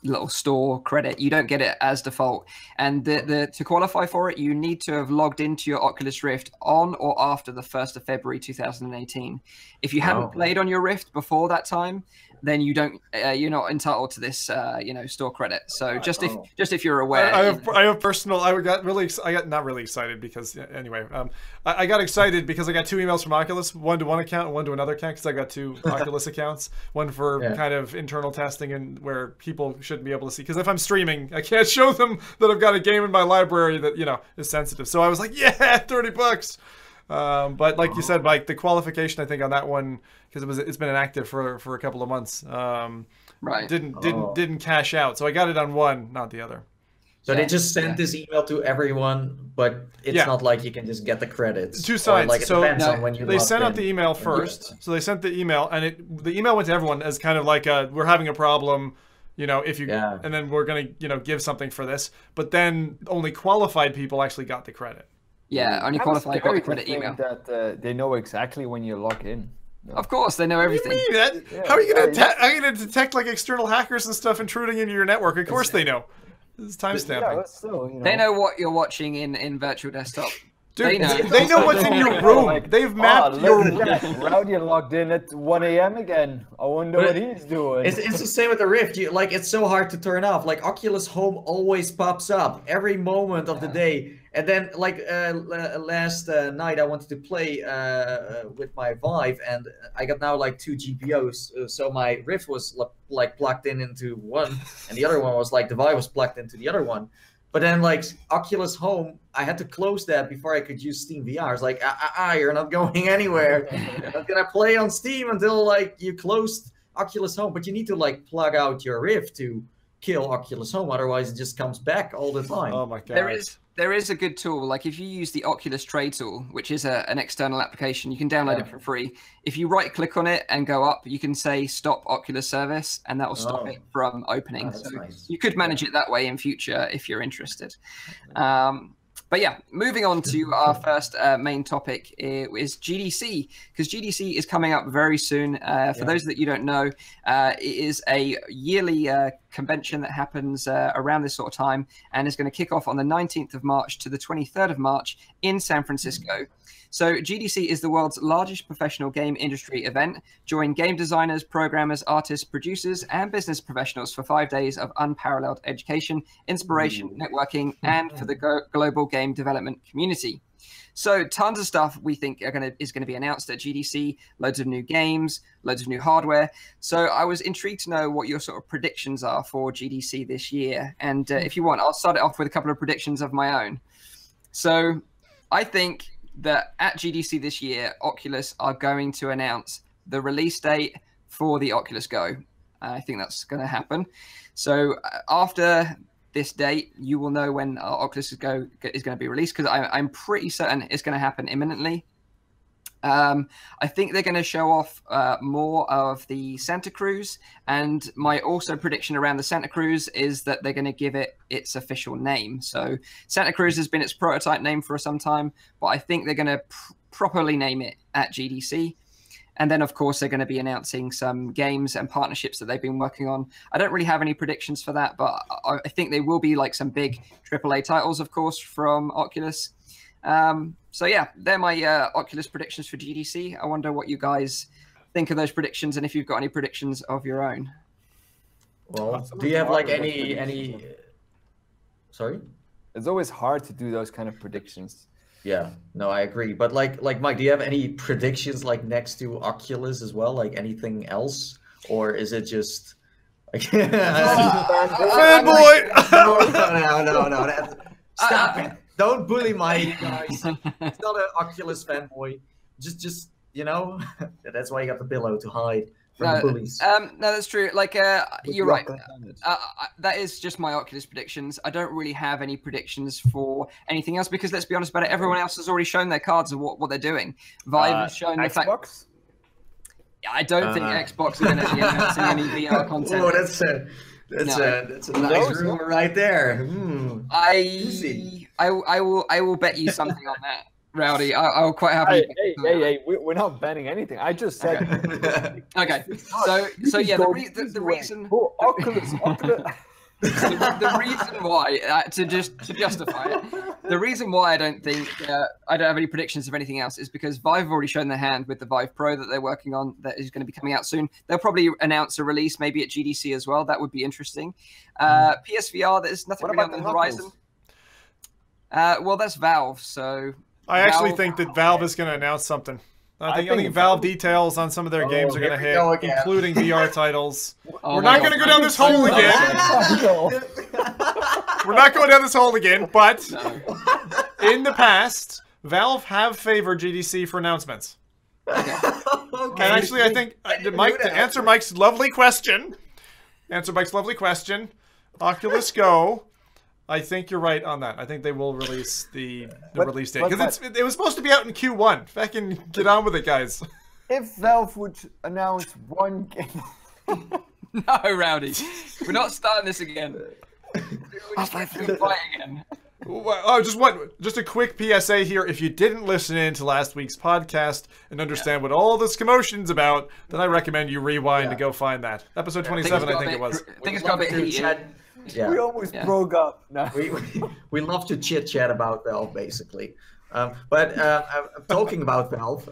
little store credit. You don't get it as default, and to qualify for it, you need to have logged into your Oculus Rift on or after the 1st of February 2018. If you haven't played on your Rift before that time, then you don't. You're not entitled to this, store credit. So just if you're aware, I have personal. I got not really excited because anyway, I got excited because I got 2 emails from Oculus, one to one account and one to another account, because I got 2 Oculus accounts, one for kind of internal testing and where people shouldn't be able to see. Because if I'm streaming, I can't show them that I've got a game in my library that is sensitive. So I was like, yeah, $30. But like you said, Mike, the qualification I think on that one, because it's been inactive for a couple of months, didn't cash out. So I got it on one, not the other. So they just sent this email to everyone, but it's not like you can just get the credits. 2 sides. Like it depends on when you they sent out the email first. So they sent the email, and the email went to everyone as kind of like we're having a problem. If you and then we're gonna give something for this. But then only qualified people actually got the credit. Yeah, only qualified got the credit email. That they know exactly when you log in. No. Of course, they know everything. How are you gonna detect like external hackers and stuff intruding into your network? Of course they know. This is timestamping. They know what you're watching in virtual desktop. Dude, they know what's in your room. They've mapped your room. Rowdy logged in at 1 a.m. again. I wonder what he's doing. It's the same with the Rift. It's so hard to turn off. Like Oculus Home always pops up every moment of the day. And then last night I wanted to play with my Vive, and I got now like 2 GPUs. So my Rift was like plugged into one, and the other one was like the Vive was plugged into the other one. But then, like, Oculus Home, I had to close that before I could use Steam VR. It's like, you're not going anywhere. You're not going to play on Steam until, like, you closed Oculus Home. But you need to, like, plug out your Rift to kill Oculus Home. Otherwise, it just comes back all the time. Oh, my God. There is a good tool. Like, if you use the Oculus Trade tool, which is an external application, you can download it for free. If you right-click on it and go up, you can say Stop Oculus Service, and that will stop it from opening. So nice. you could manage it that way in future if you're interested. But yeah, moving on to our first main topic is GDC, because GDC is coming up very soon. For those that you don't know, it is a yearly convention that happens around this sort of time and is going to kick off on the 19th of March to the 23rd of March in San Francisco. So GDC is the world's largest professional game industry event. Join game designers, programmers, artists, producers, and business professionals for 5 days of unparalleled education, inspiration, networking, and for the global game development community. So tons of stuff we think is going to be announced at GDC, loads of new games, loads of new hardware. So I was intrigued to know what your sort of predictions are for GDC this year. And if you want, I'll start it off with a couple of predictions of my own. So I think that at GDC this year, Oculus are going to announce the release date for the Oculus Go. I think that's going to happen. So after this date, you will know when Oculus Go is going to be released, because I'm pretty certain it's going to happen imminently. I think they're going to show off more of the Santa Cruz, and my also prediction around the Santa Cruz is that they're going to give it its official name. So Santa Cruz has been its prototype name for some time, but I think they're going to properly name it at GDC. And then, of course, they're going to be announcing some games and partnerships that they've been working on. I don't really have any predictions for that, but I think they will be like some big AAA titles, of course, from Oculus. So yeah, they're my Oculus predictions for GDC. I wonder what you guys think of those predictions, and if you've got any predictions of your own. Well, do you have like any? Sorry? It's always hard to do those kind of predictions. Yeah, no, I agree. But like Mike, do you have any predictions like next to Oculus as well? Like anything else, or is it just like fanboy? No. Stop it. Don't bully Mike, guys. He's not an Oculus fanboy. Just you know, that's why you got the pillow to hide from the bullies. No, that's true. Like, you're right. That is just my Oculus predictions. I don't really have any predictions for anything else, because let's be honest about it, everyone else has already shown their cards of what they're doing. Vive has shown the fact. I don't think Xbox are going to be announcing any VR content. Oh, that's a nice rumor right there. I will bet you something on that, Rowdy. I'll quite happily. Hey, we're not betting anything. I just said. Okay. So yeah, the reason. Oculus. The reason why, to justify it, the reason why I don't think I don't have any predictions of anything else is because Vive have already shown their hand with the Vive Pro that they're working on, that is going to be coming out soon. They'll probably announce a release maybe at GDC as well. That would be interesting. PSVR, there's nothing really on the horizon. Well, that's Valve, so. I actually think that Valve is going to announce something. I think Valve details on some of their games are going to hit, including VR titles. We're not going to go down this hole again. We're not going down this hole again, but in the past, Valve have favored GDC for announcements. Okay. And actually, I think, Mike, to answer Mike's lovely question, Oculus Go, I think you're right on that. I think they will release the release date, because it was supposed to be out in Q1. Fucking get on with it, guys. If Valve would announce one game, no, Rowdy, we're not starting this again. We're just fight again. Oh, just a quick PSA here. If you didn't listen in to last week's podcast and understand what all this commotion's about, then I recommend you rewind to go find that. Episode 27, I think it was. I think it's got a bit heated. Yeah. We almost broke up. No. We love to chit chat about Valve, basically. But talking about Valve,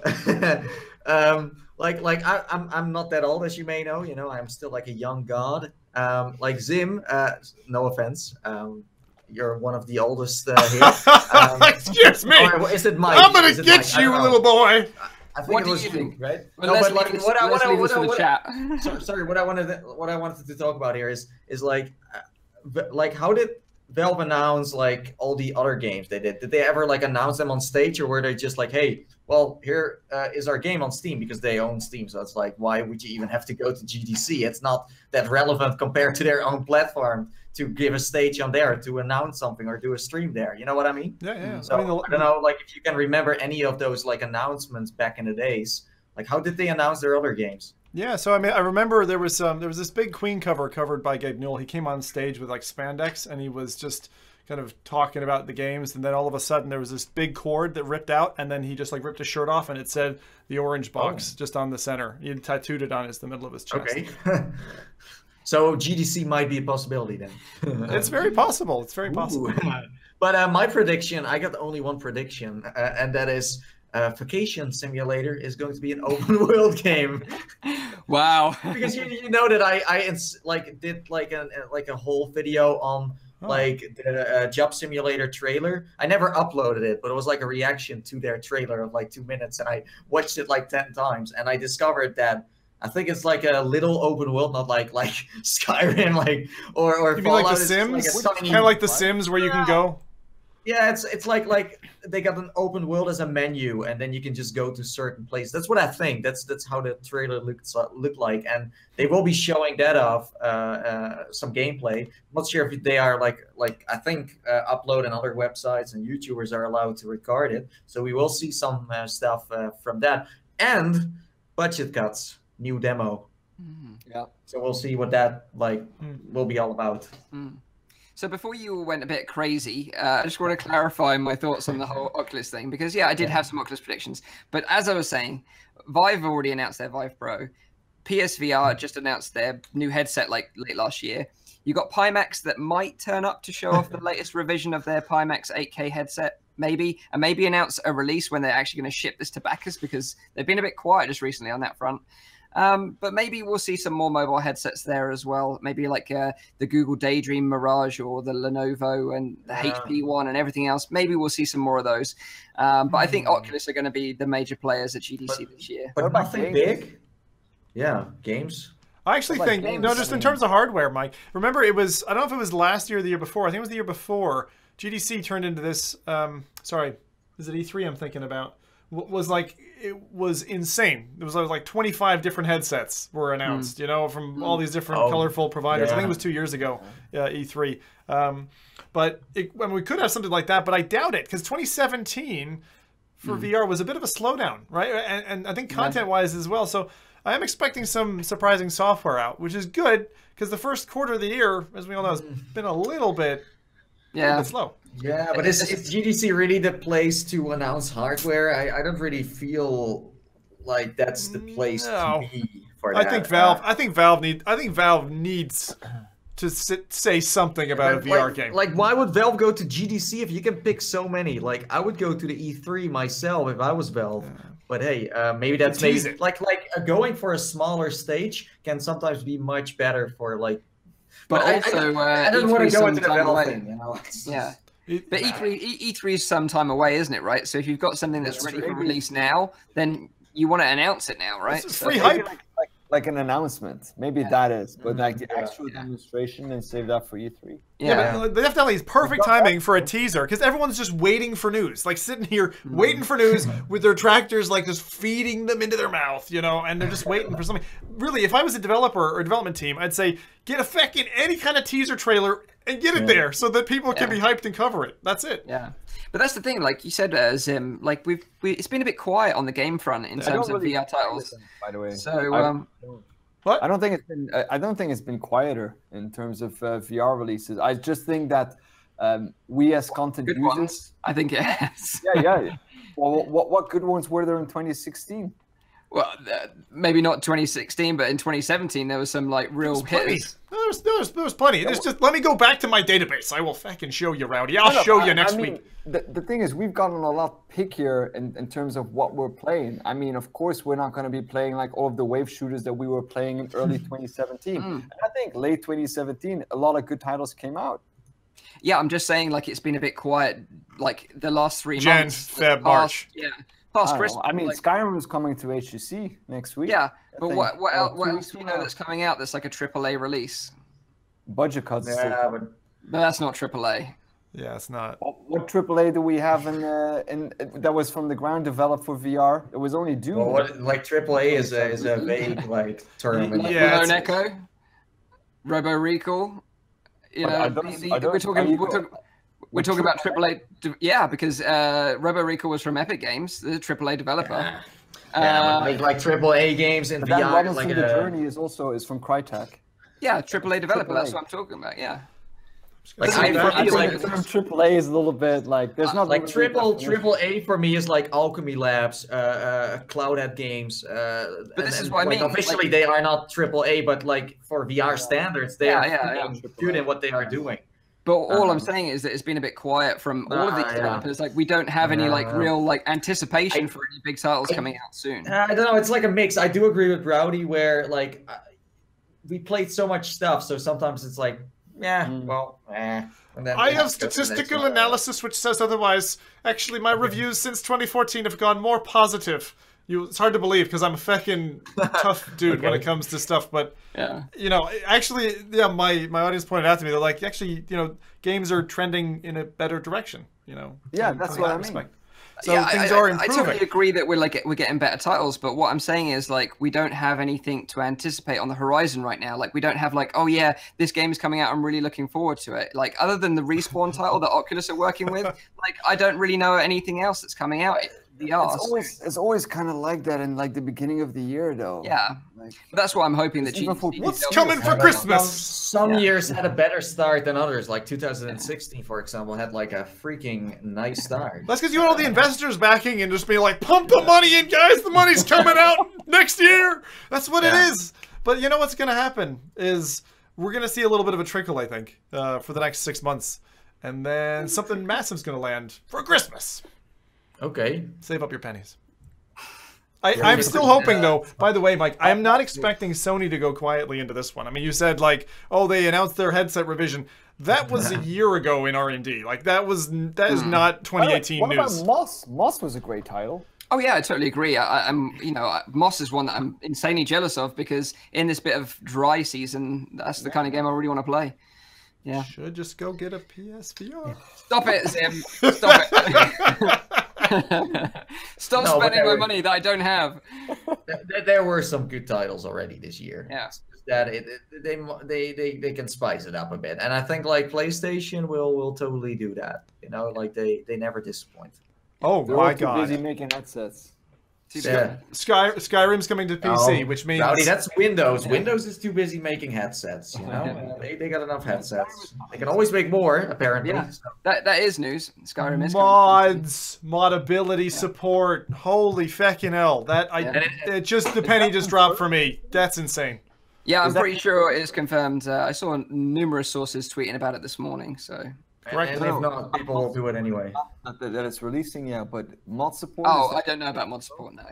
I'm not that old, as you may know. You know, I'm still like a young god. Like Zim, no offense. You're one of the oldest here. Excuse me. Or is it Mike? I'm gonna get you, little boy. I think it was you, right? Well, no, but like what I wanted to talk about here is like how did Valve announce like all the other games they did? Did they ever like announce them on stage, or were they just like, hey, well, here is our game on Steam, because they own Steam? So it's like, why would you even have to go to GDC? It's not that relevant compared to their own platform to give a stage on there to announce something or do a stream there. You know what I mean? Yeah. So I don't know, like if you can remember any of those like announcements back in the days. Like, how did they announce their other games? Yeah, so I mean, I remember there was this big Queen cover covered by Gabe Newell. He came on stage with like spandex, and he was just kind of talking about the games, and then all of a sudden there was this big cord that ripped out, and then he just like ripped his shirt off, and it said the orange box just on the center. He tattooed it on the middle of his chest. Okay. So GDC might be a possibility then. It's very possible. It's very possible. But my prediction, I got only one prediction, and that is Vacation Simulator is going to be an open world game. Wow. Because you know that I did like a whole video on like the Job Simulator trailer. I never uploaded it, but it was like a reaction to their trailer of like 2 minutes, and I watched it like 10 times, and I discovered that I think it's like a little open world, not like Skyrim, like or you mean like Fallout. The Sims? Like kind of like The Sims, where you can go. Yeah, it's like they got an open world as a menu, and then you can just go to certain places. That's what I think. That's how the trailer looked like, and they will be showing that off some gameplay. I'm not sure if they are like I think Upload and other websites and YouTubers are allowed to record it, so we will see some stuff from that, and budget cuts. New demo. Yeah. So we'll see what that will be all about. So before you all went a bit crazy, I just want to clarify my thoughts on the whole Oculus thing, because I did have some Oculus predictions. But as I was saying, Vive already announced their Vive Pro. PSVR just announced their new headset like late last year. You got Pimax that might turn up to show off the latest revision of their Pimax 8K headset, maybe, and maybe announce a release when they're actually going to ship this to backers, because they've been a bit quiet just recently on that front. But maybe we'll see some more mobile headsets there as well. Maybe like the Google Daydream Mirage or the Lenovo and the HP one and everything else. Maybe we'll see some more of those. But I think Oculus are going to be the major players at GDC this year. But nothing big. Yeah, games. I actually think, just in terms of hardware, Mike, remember it was, I don't know if it was last year or the year before. I think it was the year before. GDC turned into this, sorry, is it E3 I'm thinking about? It was insane. It was like 25 different headsets were announced, from all these different colorful providers. I think it was 2 years ago, E3. But we could have something like that, but I doubt it, because 2017 for VR was a bit of a slowdown, right? And I think content-wise as well. So I am expecting some surprising software out, which is good, because the first quarter of the year, as we all know, has been a little bit slow. Yeah, but is GDC really the place to announce hardware? I don't really feel like that's the place to be for that. I think Valve needs to say something about a VR game. Like, why would Valve go to GDC if you can pick so many? Like, I would go to the E3 myself if I was Valve. But hey, maybe that's like going for a smaller stage can sometimes be much better for like. But also, I don't want to go into the Valve thing. Yeah. But E3 is some time away, isn't it, right? So if you've got something that's ready for release now, then you want to announce it now, right? It's free hype. Like an announcement. Maybe that is. But like the actual demonstration, and save that for E3. Yeah, but definitely it's perfect timing for a teaser, because everyone's just waiting for news. Like sitting here waiting for news with their tractors like just feeding them into their mouth, and they're just waiting for something. Really, if I was a developer or development team, I'd say get a fucking any kind of teaser trailer and get it there so that people can be hyped and cover it. That's it. Yeah. But that's the thing, like you said, Zim, like it's been a bit quiet on the game front in terms of VR titles. By the way. So what? I don't think it's been quieter in terms of VR releases. I just think that we as content good users, ones, I think it has. Yeah. Well, what good ones were there in 2016? Well, maybe not 2016, but in 2017 there was some like real hitters. There was plenty. There's just let me go back to my database. I will fucking show you, Rowdy. I'll show you next week. The thing is, we've gotten a lot pickier in terms of what we're playing. I mean, of course, we're not going to be playing like all of the wave shooters that we were playing in early 2017. And I think late 2017, a lot of good titles came out. Yeah, I'm just saying, like, it's been a bit quiet, like the last 3 months. Feb, March. Yeah. Past Christmas. I mean, like, Skyrim is coming to HTC next week. Yeah, but what else do you know that's coming out that's like a AAA release? Budget cuts. Yeah, but that's not AAA. Yeah, it's not. What AAA do we have in that was from the ground developed for VR? It was only Doom. Well, AAA is a vague like term. Yeah, Lone Echo, Robo Recall. We're talking about AAA. Yeah, because Robo Recall was from Epic Games, the AAA developer. Like AAA games in VR. Like the Journey is from Crytek. Yeah, AAA developer. That's what I'm talking about. Yeah. Like I feel like AAA is a little bit like there's not like really triple A for me is like Alchemy Labs, Cloudhead Games. But this is what I mean. Officially, they are not triple A, but like for VR standards, they are good in what they are doing. But all I'm saying is that it's been a bit quiet from all of these developers. Like we don't have any like real like anticipation for any big titles coming out soon. I don't know. It's like a mix. I do agree with Rowdy where like we played so much stuff, so sometimes it's like, And then I have statistical analysis which says otherwise. Actually, my reviews since 2014 have gone more positive. It's hard to believe because I'm a fucking tough dude when it comes to stuff. But you know, actually, my audience pointed out to me, they're like, actually, you know, games are trending in a better direction. You know, that's what I mean. So things are improving. I totally agree that we're getting better titles, but what I'm saying is like we don't have anything to anticipate on the horizon right now. Like we don't have like, oh yeah, this game is coming out, I'm really looking forward to it. Like other than the Respawn title that Oculus are working with, like I don't really know anything else that's coming out. It's always kind of like that in like the beginning of the year, though. Yeah, but that's what I'm hoping that what's coming for Christmas? Some years had a better start than others. Like 2016, for example, had like a freaking nice start. That's because you had all the investors backing and just being like, "Pump the money in, guys! The money's coming out next year." That's what it is. But you know what's going to happen is we're going to see a little bit of a trickle, I think, for the next 6 months, and then something massive's going to land for Christmas. Okay. Save up your pennies. I'm still hoping, though, by the way, Mike, I'm not expecting Sony to go quietly into this one. I mean, you said, like, oh, they announced their headset revision. That was a year ago in R&D. Like, that is not 2018 news. What about Moss? Moss was a great title. Oh, yeah, I totally agree. I'm, you know, Moss is one that I'm insanely jealous of because in this bit of dry season, that's the kind of game I really want to play. Yeah. Should just go get a PSVR. Stop it, Zim. Stop it. Stop spending my money that I don't have. There were some good titles already this year. Yeah, that they can spice it up a bit, and I think like PlayStation will totally do that. You know, like they never disappoint. Oh my God! Busy making headsets. Skyrim's coming to PC, which means Rowdy, that's Windows. Windows is too busy making headsets. You know, they got enough headsets. They can always make more, apparently. Yeah, that is news. Skyrim is modability support. Holy feckin' hell! The penny just dropped for me. That's insane. Yeah, I'm pretty sure it's confirmed. I saw numerous sources tweeting about it this morning. So. Correct. And if not, people will do it anyway. That it's releasing, but mod support. Oh, I don't know about mod support now.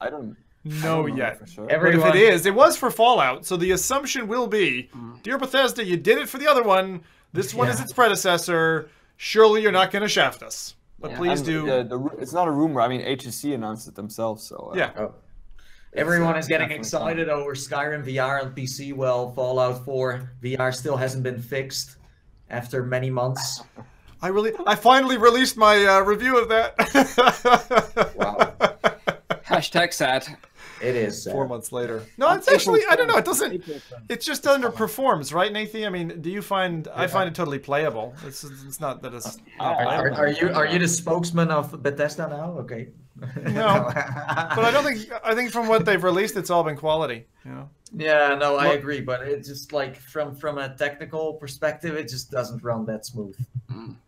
I don't know yet. For sure. But if it is, it was for Fallout, so the assumption will be, dear Bethesda, you did it for the other one. This one is its predecessor. Surely you're not going to shaft us, but please do. It's not a rumor. I mean, HTC announced it themselves, so Everyone is getting excited over Skyrim VR on PC. Well, Fallout 4 VR still hasn't been fixed. After many months, I finally released my review of that. Wow. Hashtag sad. It is sad. 4 months later. No, it's actually, I don't know. It doesn't. It just underperforms, right, Nathan? I mean, do you find? I find it totally playable. It's not that it's. Are you the spokesman of Bethesda now? Okay. No, but I think from what they've released, it's all been quality. You know. Yeah, no, I agree, but it's just like from a technical perspective, it just doesn't run that smooth.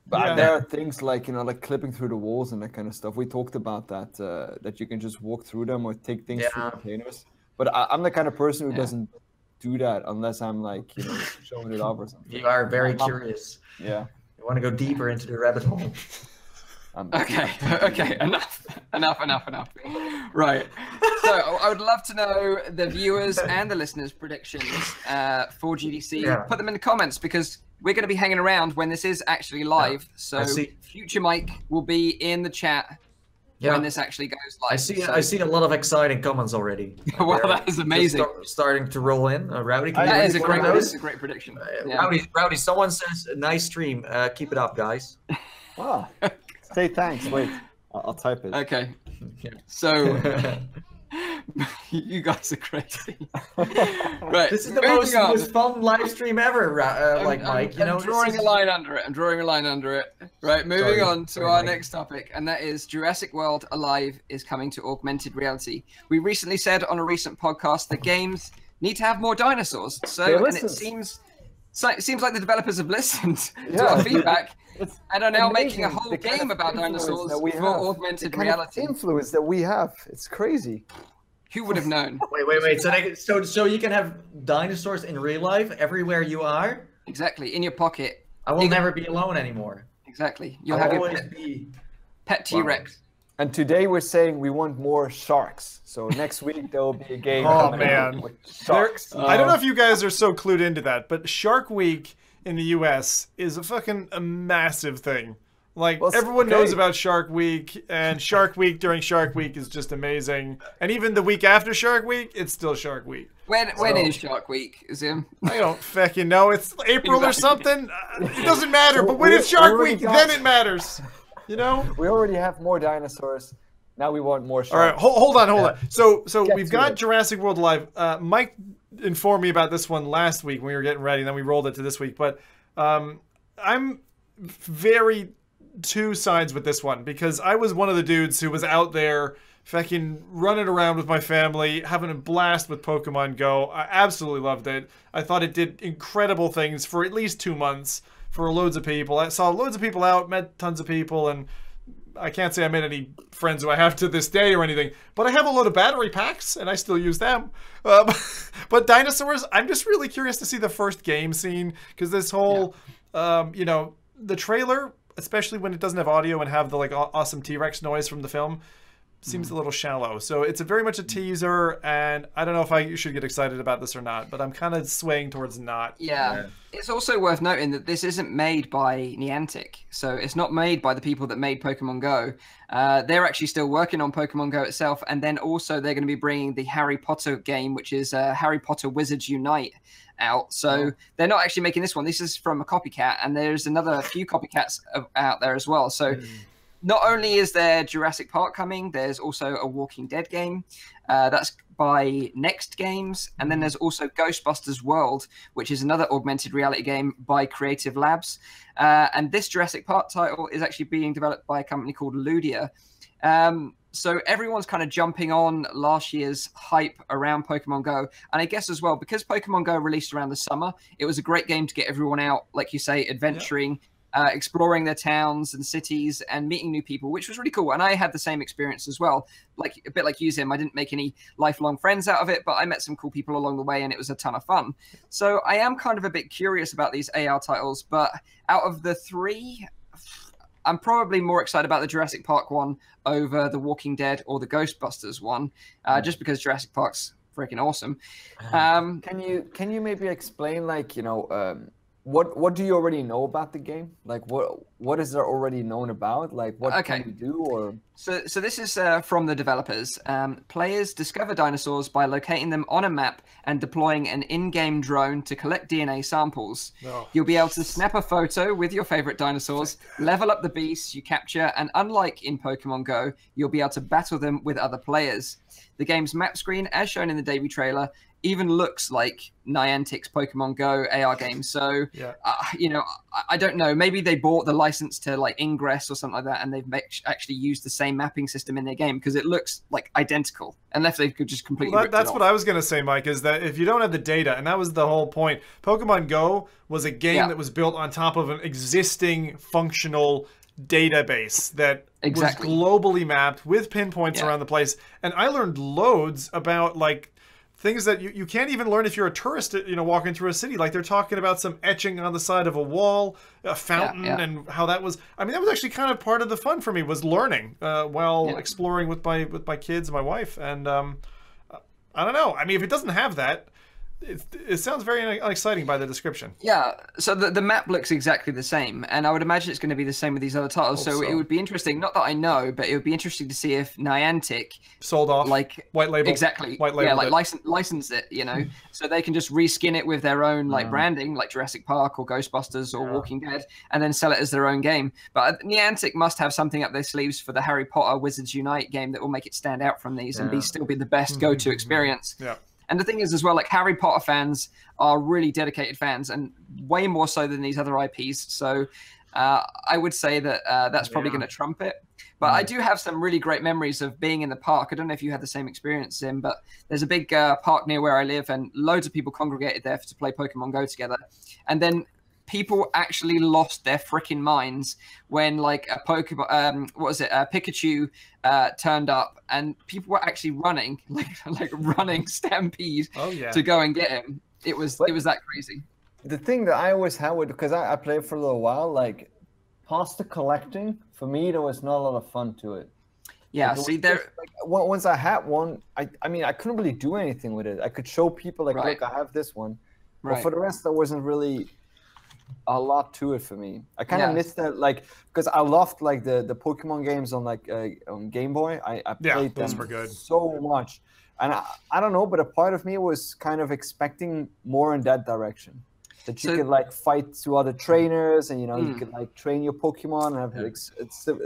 But there are things like like clipping through the walls and that kind of stuff. We talked about that that you can just walk through them or take things through containers. But I'm the kind of person who doesn't do that unless I'm like showing it off or something. You are very curious. Yeah, you want to go deeper into the rabbit hole. Okay, enough. Right. So I would love to know the viewers and the listeners' predictions for GDC. Yeah. Put them in the comments because we're going to be hanging around when this is actually live. So future Mike will be in the chat when this actually goes live. I see a lot of exciting comments already. Well, that is amazing. Starting to roll in. Rowdy, that is a great prediction. Rowdy, someone says nice stream. Keep it up, guys. Wow. Say thanks. Wait, I'll type it. Okay. So you guys are crazy. Right. This is the most fun live stream ever. Mike, I'm drawing a line under it. Right. Moving on to our next topic, and that is Jurassic World Alive is coming to augmented reality. We recently said on a recent podcast that games need to have more dinosaurs. So, and it seems So it seems like the developers have listened to our feedback and are now making a whole game about dinosaurs for augmented reality. Influence that we have. It's crazy. Who would have known? Wait. So you can have dinosaurs in real life everywhere you are? Exactly, in your pocket. I will never be alone anymore. Exactly. You'll have your pet T-Rex. And today we're saying we want more sharks. So next week there will be a game. Oh man, with sharks. I don't know if you guys are so clued into that, but Shark Week in the U.S. is a massive thing. Like everyone knows about Shark Week, and Shark Week during Shark Week is just amazing. And even the week after Shark Week, it's still Shark Week. When is Shark Week, Zim? I don't fucking know. It's April or something. It doesn't matter. But when it's Shark Week, then it matters. You know? We already have more dinosaurs. Now we want more sharks. All right, hold on. So we've got Jurassic World Live. Mike informed me about this one last week when we were getting ready, and then we rolled it to this week. But I'm very two sides with this one, because I was one of the dudes who was out there fucking running around with my family, having a blast with Pokemon Go. I absolutely loved it. I thought it did incredible things for at least 2 months for loads of people. I saw loads of people out, met tons of people, and I can't say I made any friends who I have to this day or anything, but I have a load of battery packs, and I still use them. But dinosaurs, I'm just really curious to see the first game scene, because this whole, you know, the trailer, especially when it doesn't have audio and have the like awesome T-Rex noise from the film, seems a little shallow. So it's very much a teaser, and I don't know if I should get excited about this or not, but I'm kind of swaying towards not. Yeah. It's also worth noting that this isn't made by Niantic. So it's not made by the people that made Pokemon Go. They're actually still working on Pokemon Go itself, and then also they're going to be bringing the Harry Potter game, which is Harry Potter Wizards Unite, out. So they're not actually making this one. This is from a copycat, and there's another few copycats out there as well. So not only is there Jurassic Park coming, there's also a Walking Dead game. That's by Next Games. And then there's also Ghostbusters World, which is another augmented reality game by Creative Labs. And this Jurassic Park title is actually being developed by a company called Ludia. So everyone's kind of jumping on last year's hype around Pokemon Go. And I guess as well, because Pokemon Go released around the summer, it was a great game to get everyone out, like you say, adventuring, exploring their towns and cities and meeting new people, which was really cool. And I had the same experience as well. Like a bit like you, Zim, I didn't make any lifelong friends out of it, but I met some cool people along the way, and it was a ton of fun. So I am kind of a bit curious about these AR titles, but out of the three, I'm probably more excited about the Jurassic Park one over the Walking Dead or the Ghostbusters one, just because Jurassic Park's freaking awesome. Can you maybe explain, like, you know, what do you already know about the game? Like, what is there already known about? Like, what can you do? Or so this is from the developers. Players discover dinosaurs by locating them on a map and deploying an in-game drone to collect DNA samples. You'll be able to snap a photo with your favorite dinosaurs, level up the beasts you capture, and unlike in Pokemon Go, you'll be able to battle them with other players. The game's map screen, as shown in the debut trailer, even looks like Niantic's Pokemon Go AR game. So, you know, I don't know. Maybe they bought the license to like Ingress or something like that, and they've actually used the same mapping system in their game, because it looks like identical, unless they could just completely. That's what I was going to say, Mike, is that if you don't have the data, and that was the whole point, Pokemon Go was a game that was built on top of an existing functional database that was globally mapped with pinpoints around the place. And I learned loads about like things that you can't even learn if you're a tourist, you know, walking through a city. Like they're talking about some etching on the side of a wall, a fountain, and how that was. I mean, that was actually kind of part of the fun for me, was learning while exploring with my kids and my wife. And I don't know. I mean, if it doesn't have that, it sounds very unexciting by the description. Yeah, so the map looks exactly the same, and I would imagine it's going to be the same with these other titles. So it would be interesting, not that I know, but it would be interesting to see if Niantic sold off, like white label, white label, like licensed it, you know, so they can just reskin it with their own like branding, like Jurassic Park or Ghostbusters or Walking Dead, and then sell it as their own game. But Niantic must have something up their sleeves for the Harry Potter Wizards Unite game that will make it stand out from these and still be the best go-to experience. And the thing is as well, like Harry Potter fans are really dedicated fans, and way more so than these other IPs. So I would say that that's probably going to trump it. But I do have some really great memories of being in the park. I don't know if you had the same experience, Sim, but there's a big park near where I live, and loads of people congregated there to play Pokemon Go together. And then people actually lost their freaking minds when like a Pokemon, Pikachu turned up, and people were actually running, like running stampede to go and get him. It was that crazy. The thing that I always had with, because I played for a little while, like pasta collecting, for me there was not a lot of fun to it. Yeah, like, see there. Like, once I had one, I mean I couldn't really do anything with it. I could show people like, look, I have this one. But for the rest, there wasn't really a lot to it for me. I kind of missed that, like, because I loved like the Pokemon games on like on Game Boy. I played them so much, and I don't know, but a part of me was kind of expecting more in that direction. That you could like fight to other trainers, and you could like train your Pokemon and have like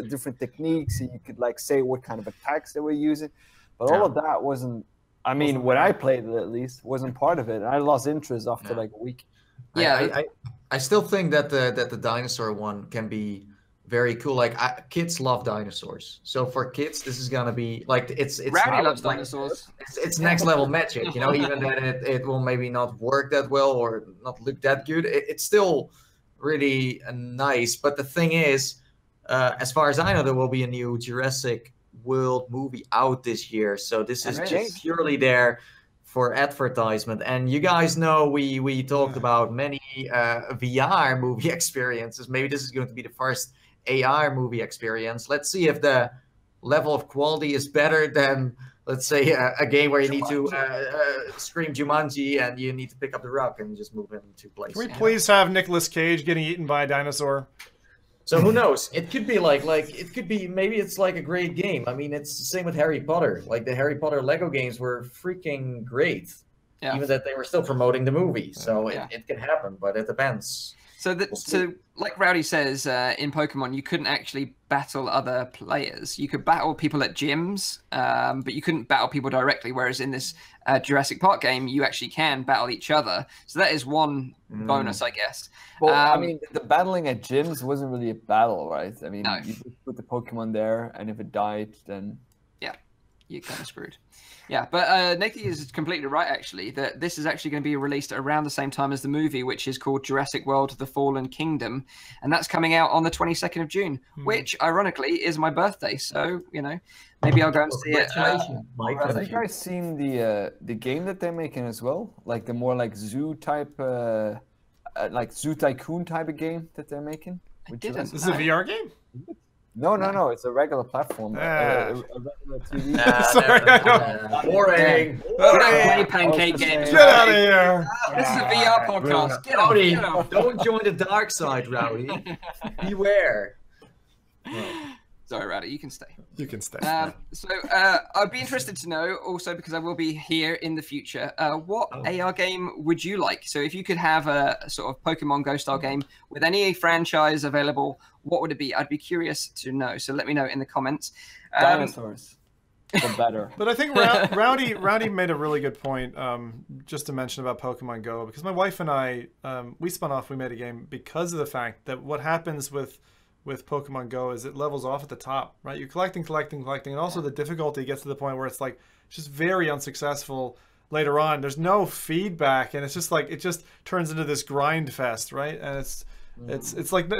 different techniques, and you could like say what kind of attacks they were using. But all of that wasn't. I mean, when I played it, at least, wasn't part of it. I lost interest after like a week. Yeah, I still think that the dinosaur one can be very cool. Like kids love dinosaurs, so for kids this is gonna be like it's Rowdy loves dinosaurs. It's next level magic, you know. Even that it will maybe not work that well or not look that good. It's still really nice. But the thing is, as far as I know, there will be a new Jurassic World movie out this year. So this is just purely there for advertisement. And you guys know we talked about many VR movie experiences. Maybe this is going to be the first AR movie experience. Let's see if the level of quality is better than, let's say, a game where you need to scream Jumanji and you need to pick up the rock and just move into place. Can we please have Nicolas Cage getting eaten by a dinosaur? So who knows? It could be maybe it's like a great game. I mean, it's the same with Harry Potter. Like the Harry Potter Lego games were freaking great, even that they were still promoting the movie. So it can happen, but it depends. So like Rowdy says, in Pokemon, you couldn't actually battle other players. You could battle people at gyms, but you couldn't battle people directly. Whereas in this Jurassic Park game, you actually can battle each other. So that is one bonus, I guess. Well, I mean, the battling at gyms wasn't really a battle, right? I mean, you just put the Pokemon there, and if it died, then you're kind of screwed. Yeah, but Nicky is completely right, actually, that this is actually going to be released around the same time as the movie, which is called Jurassic World: The Fallen Kingdom, and that's coming out on the 22nd of June, which, ironically, is my birthday. So, you know, maybe I'll go and see it. I think I've seen the game that they're making as well, like the more like zoo type, like Zoo Tycoon type of game that they're making. This is a VR game? No, it's a regular platform. A regular TV. Sorry, I know. Boring. Play pancake games. Get out of here. This is a VR podcast. Get Rowdy, off. don't join the dark side, Rowdy. Beware. Sorry, Rowdy, you can stay. You can stay. So I'd be interested to know also, because I will be here in the future, what AR game would you like? So if you could have a sort of Pokemon Go style game with any franchise available, what would it be? I'd be curious to know. So let me know in the comments. Dinosaurs. Or better. But I think Rowdy made a really good point, just to mention about Pokemon Go, because my wife and I, we made a game because of the fact that what happens with Pokemon Go is it levels off at the top, right? You're collecting, and also the difficulty gets to the point where it's like just very unsuccessful later on. There's no feedback, and it's just like it just turns into this grind fest, right? And it's like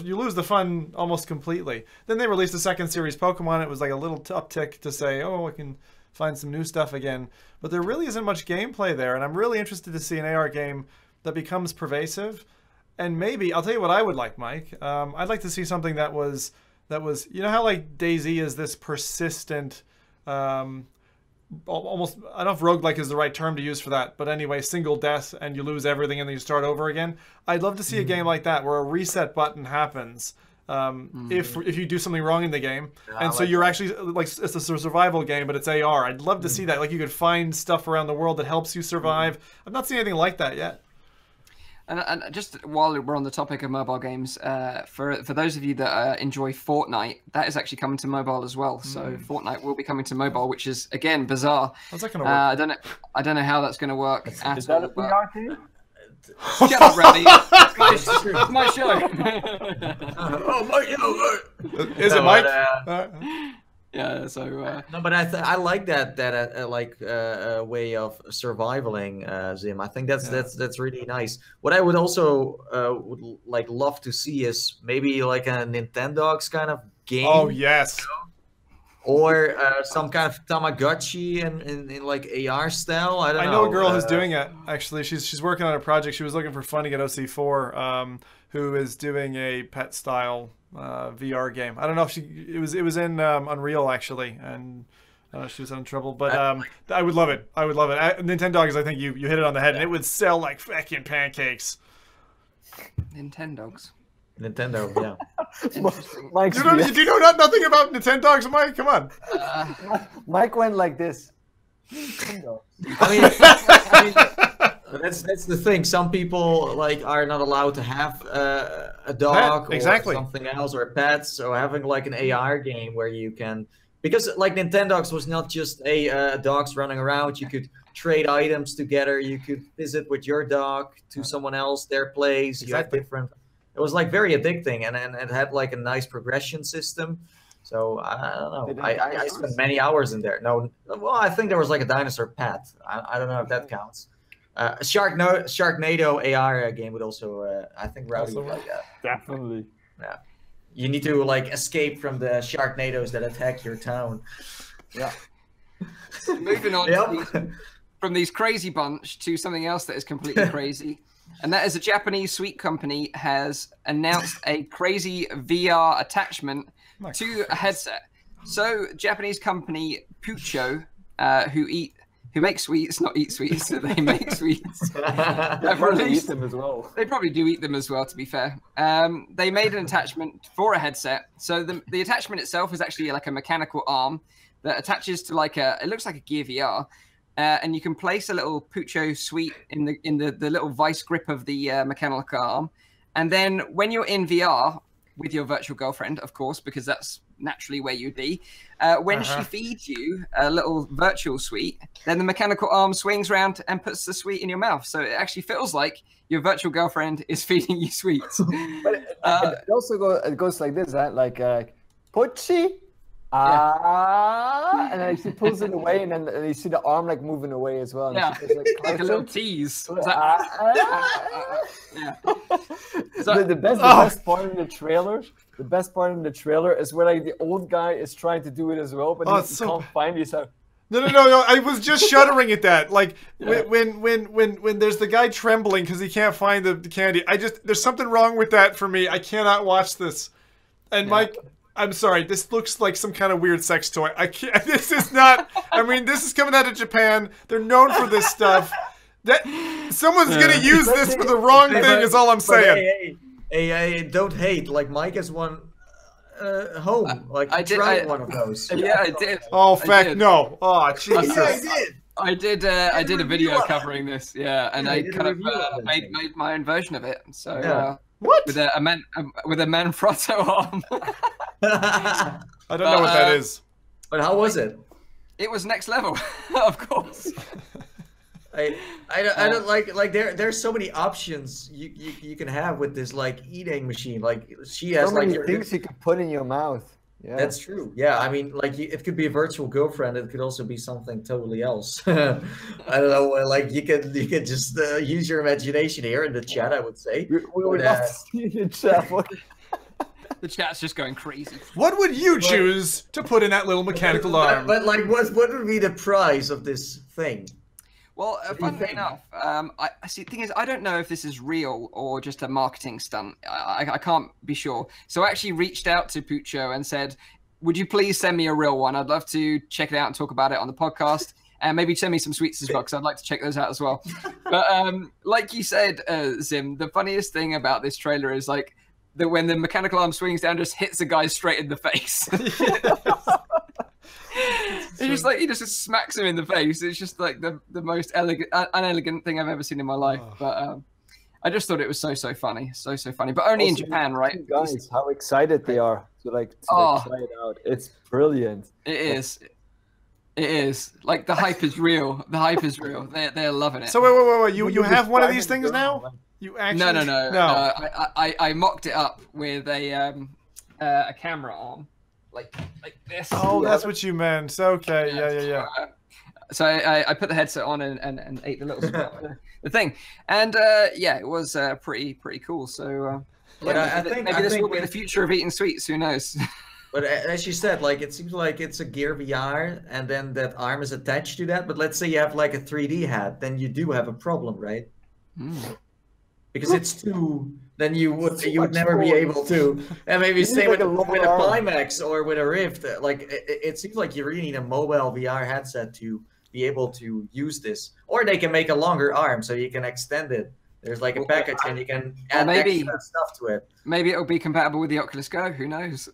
you lose the fun almost completely. Then they released the second series Pokemon. It was like a little uptick to say, oh, I can find some new stuff again, but there really isn't much gameplay there, and I'm really interested to see an AR game that becomes pervasive. And maybe I'll tell you what I would like, Mike. I'd like to see something that was you know how like DayZ is this persistent, almost, I don't know if roguelike is the right term to use for that, but anyway, single death and you lose everything and then you start over again. I'd love to see a game like that where a reset button happens if you do something wrong in the game, and so you're actually like it's a survival game, but it's AR. I'd love to see that. Like you could find stuff around the world that helps you survive. I've not seen anything like that yet. And just while we're on the topic of mobile games, for those of you that enjoy Fortnite, that is actually coming to mobile as well. So Fortnite will be coming to mobile, which is again bizarre. How's that going to work? I don't know how that's going to work. Is that a VR game? Shut up, Rowdy. It's my show. Oh, Mike, Is it No, Mike? but, Yeah, so no, but I like that way of survivaling, Zim. I think that's really nice. What I would also would like love to see is maybe like a Nintendogs kind of game. Oh yes. Or some kind of Tamagotchi in like AR style. I don't know. I know a girl who's doing it. Actually, she's working on a project. She was looking for funding at OC4, who is doing a pet style VR game. I don't know if it was in Unreal actually, and she was having trouble. But I would love it. I would love it. Nintendogs, I think you hit it on the head, and it would sell like fucking pancakes. Nintendogs. Nintendo, yeah. Mike's You know nothing about Nintendogs, Mike? Come on. Mike went like this. Nintendo. I mean, that's the thing. Some people like are not allowed to have a dog or something else, or pets. So having like an AR game where you can, because like Nintendogs was not just a dogs running around. You could trade items together. You could visit with your dog to someone else, their place. You had different. It was like very addicting, and it had like a nice progression system. So I don't know. I spent many hours in there. No, well, I think there was like a dinosaur pet. I don't know if that counts. Sharknado AR game would also. I think Rowdy would like that. Definitely. Yeah. You need to like escape from the Sharknadoes that attack your town. Yeah. Moving on from these crazy bunch to something else that is completely crazy. And that is a Japanese sweet company has announced a crazy VR attachment to a headset. So Japanese company Puccho, who make sweets, not eat sweets, so they make sweets. They probably eat them as well. They probably do eat them as well, to be fair. They made an attachment for a headset. So the attachment itself is actually like a mechanical arm that attaches to like it looks like a Gear VR. And you can place a little Puccho sweet in the little vice grip of the mechanical arm, and then when you're in VR with your virtual girlfriend, of course, because that's naturally where you'd be, when she feeds you a little virtual sweet, then the mechanical arm swings around and puts the sweet in your mouth. So it actually feels like your virtual girlfriend is feeding you sweets. But it also goes like this, like Pochi. And then she pulls it away, and then you see the arm like moving away as well. And yeah, she goes, like a little tease. Yeah. The best part in the trailer. The best part in the trailer is where like the old guy is trying to do it as well, but he can't find it. So. No. I was just shuddering at that. Like when there's the guy trembling because he can't find the candy. There's something wrong with that for me. I cannot watch this. And Mike, I'm sorry, this looks like some kind of weird sex toy. I can't. This is not. I mean, this is coming out of Japan. They're known for this stuff. Someone's gonna use this for the wrong thing. Is all I'm saying. Hey, don't hate. Like Mike has one home. Like I tried one of those. Yeah, I did. Oh, no. Oh, Jesus. Yeah, I did. I did a video covering this. Yeah, and I kind of made my own version of it. So. What? With a Manfrotto arm. I don't know what that is. But how was it? It was next level, of course. I don't like there's so many options you can have with this like eating machine. Like she has so many things you can put in your mouth. Yeah. That's true. Yeah, I mean, like it could be a virtual girlfriend. It could also be something totally else. I don't know. Like you could just use your imagination here in the chat. I would say. We would have to see the chat. The chat's just going crazy. What would you choose to put in that little mechanical arm? But like, what would be the price of this thing? Well, funnily enough, I see. The thing is, I don't know if this is real or just a marketing stunt. I can't be sure. So I actually reached out to Puccho and said, "Would you please send me a real one? I'd love to check it out and talk about it on the podcast, and maybe send me some sweets as well, because I'd like to check those out as well." But like you said, Zim, the funniest thing about this trailer is like that when the mechanical arm swings down, just hits a guy straight in the face. He just smacks him in the face. It's just like the most unelegant thing I've ever seen in my life. But I just thought it was so funny, so funny. But only in Japan, right? Guys, how excited they are to try it out. It's brilliant. It is. It is. Like, the hype is real. The hype is real. They're loving it. So wait. You have one of these things now? You actually? No. I mocked it up with a camera arm, like this. Oh, that's what you meant. Okay, yeah. So I put the headset on and ate the little the thing, and yeah, it was pretty cool. So but yeah, I think this will be the future of eating sweets. Who knows? But as you said, like it seems like it's a Gear VR, and then that arm is attached to that. But let's say you have like a 3D hat, then you do have a problem, right? Because it's too. Then you would never be able to. And maybe same with a Pimax or with a Rift. Like it seems like you really need a mobile VR headset to be able to use this, or they can make a longer arm so you can extend it. There's like a package and you can add extra stuff to it. Maybe it'll be compatible with the Oculus Go. Who knows?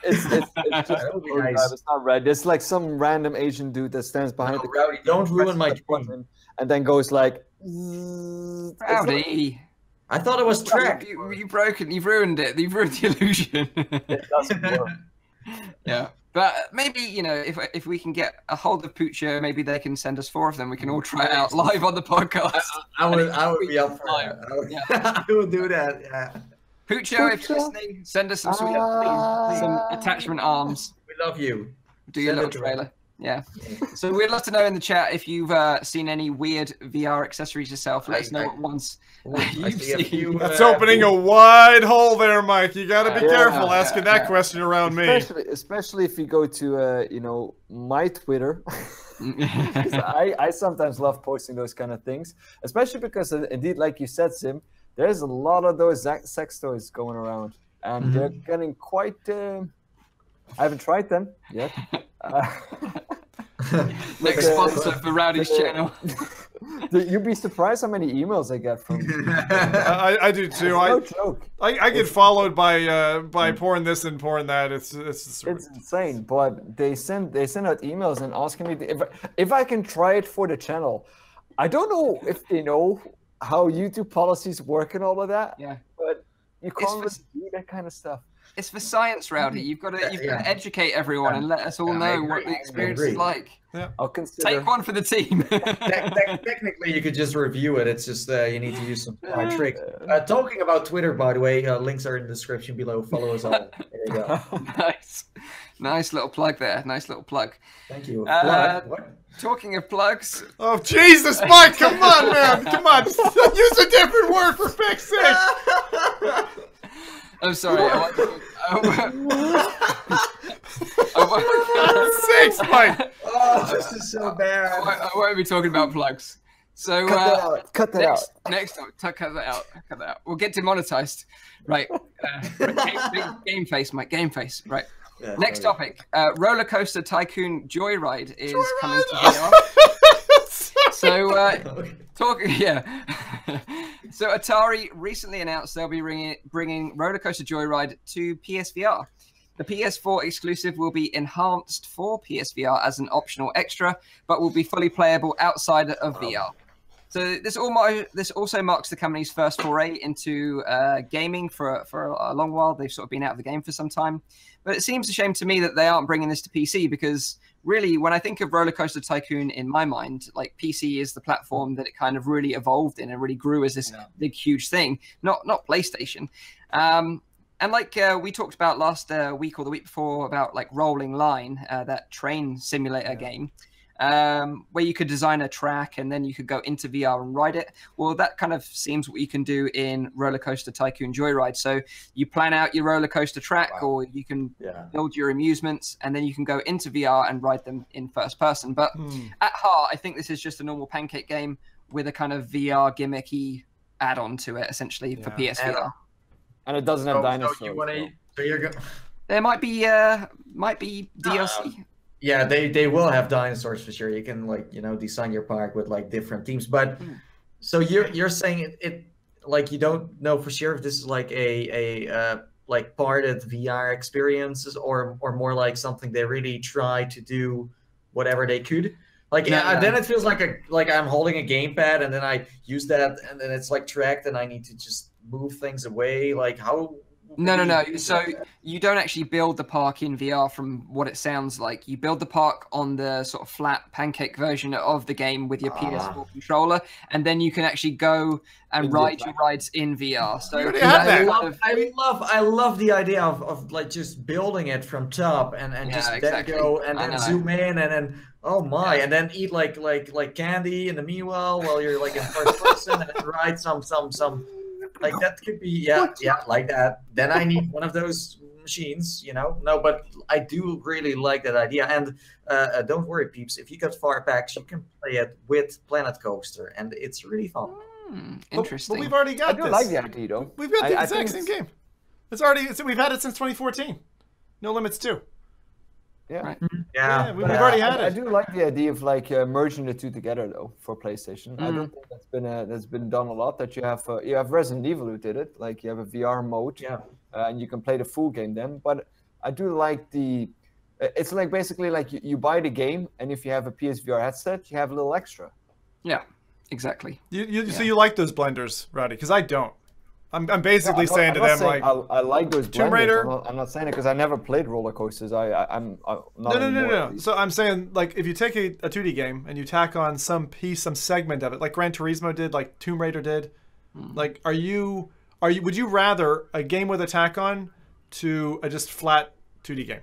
It's just nice. It's not red. It's like some random Asian dude that stands behind the Rowdy, don't ruin my dream. And then goes like. Rowdy. I thought it was track. You've ruined it. You've ruined the illusion. It doesn't work. Yeah. But maybe, you know, if we can get a hold of Puccho, maybe they can send us 4 of them. We can all try it out live on the podcast. I would be up for that. I would do that. Yeah. Puccho, if you're listening, send us some sweet some attachment arms. We love you. Do your little trailer. Yeah. So we'd love to know in the chat if you've seen any weird VR accessories yourself. Let us know what ones you've seen. That's opening a wide hole there, Mike. You got to be careful asking that question around me. Especially if you go to, you know, my Twitter. I sometimes love posting those kind of things, especially because, indeed, like you said, Sim, there's a lot of those sex toys going around, and they're getting quite. I haven't tried them yet. Next sponsor for Rowdy's channel. You'd be surprised how many emails I get from. I do too. No joke. I get followed by pouring this and pouring that. It's insane. But they send out emails and asking me if I can try it for the channel. I don't know if they know how YouTube policies work and all of that. Yeah. But you can't really do that kind of stuff. It's for science, Rowdy. You've got to educate everyone and let us all know what the experience is like. Yeah. I'll consider. Take one for the team. Technically, you could just review it. It's just you need to use some tricks. Talking about Twitter, by the way, links are in the description below. Follow us all. There you go. Nice little plug there. Nice little plug. Thank you. Talking of plugs. Oh, Jesus, Mike, come on, man. Come on. Use a different word for fix sake. I'm sorry. Sakes, Mike. Oh, this is so bad. I won't be talking about plugs. So cut that out. Cut that out. We'll get demonetized. Right. Game face, Mike. Game face. Right. Yeah, next topic. Roller Coaster Tycoon Joyride is coming to VR. So, So Atari recently announced they'll be bringing Roller Coaster Joyride to PSVR. The PS4 exclusive will be enhanced for PSVR as an optional extra, but will be fully playable outside of VR. So this also marks the company's first foray into gaming for a long while. They've sort of been out of the game for some time. But it seems a shame to me that they aren't bringing this to PC, because really, when I think of Roller Coaster Tycoon in my mind, like PC is the platform that it kind of really evolved in and really grew as this big, huge thing, not PlayStation. And like we talked about last week or the week before about like Rolling Line, that train simulator game, where you could design a track and then you could go into VR and ride it. Well, that kind of seems what you can do in Roller Coaster Tycoon Joyride. So you plan out your roller coaster track, or you can build your amusements, and then you can go into VR and ride them in first person. But at heart, I think this is just a normal pancake game with a kind of VR gimmicky add-on to it, essentially, for PSVR. And it doesn't have dinosaurs. There might be DLC. Yeah, they will have dinosaurs for sure. You can design your park with like different teams. But so you're saying it like you don't know for sure if this is like a like parted VR experiences or more like something they really try to do whatever they could. Like then it feels like I'm holding a gamepad and then I use that and then it's like tracked and I need to just move things away. Like how No. So you don't actually build the park in VR from what it sounds like. You build the park on the sort of flat pancake version of the game with your PS4 controller, and then you can actually go and ride your rides in VR. So I love the idea of like just building it from top and just then go and then zoom in and then and then eat like candy in the meanwhile while you're like in first person and then ride some like that could be like that. Then I need one of those machines, you know. No, but I do really like that idea. And don't worry, peeps, if you got far packs, you can play it with Planet Coaster, and it's really fun. Interesting. But we've already got I do like the idea, though. We've got the exact same game. It's already we've had it since 2014. No Limits 2. Yeah. Right. Yeah, we've already had it. I do like the idea of like merging the two together though for PlayStation. I don't think that's been done a lot. That you have Resident Evil who did it. Like you have a VR mode, and you can play the full game then. But I do like it's like basically like you buy the game, and if you have a PSVR headset, you have a little extra. Yeah, exactly. So you like those blenders, Rowdy? Because I don't. I'm basically saying to them like I like those Tomb Raider. I'm not saying it because I never played roller coasters. I'm not No. So I'm saying like if you take a 2D game and you tack on some segment of it, like Gran Turismo did, like Tomb Raider did, like would you rather a game with a tack on to a just flat 2D game?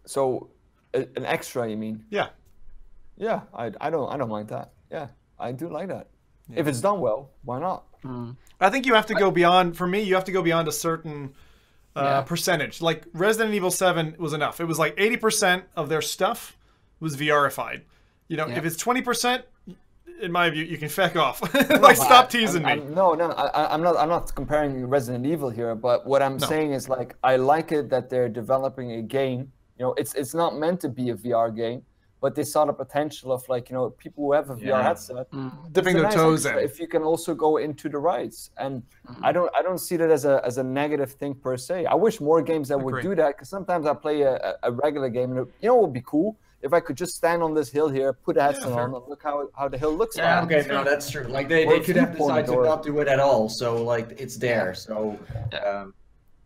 So an extra, you mean? Yeah. Yeah, I don't mind that. Yeah, I do like that. Yeah. If it's done well, why not? I think you have to go beyond. For me, you have to go beyond a certain percentage. Like Resident Evil 7 was enough. It was like 80% of their stuff was VRified. You know, if it's 20%, in my view, you can feck off. Like, stop teasing me. I'm not comparing Resident Evil here. But what I'm saying is like I like it that they're developing a game. You know, it's not meant to be a VR game. But they saw the potential of like, you know, people who have a VR headset dipping their toes in. If you can also go into the rides, and I don't see that as a negative thing per se. I wish more games that would do that, because sometimes I play a regular game, and it would be cool if I could just stand on this hill here, put a headset on, and look how the hill looks. Yeah, okay, no, that's true. Like they could have decided to not do it at all, so like it's there. So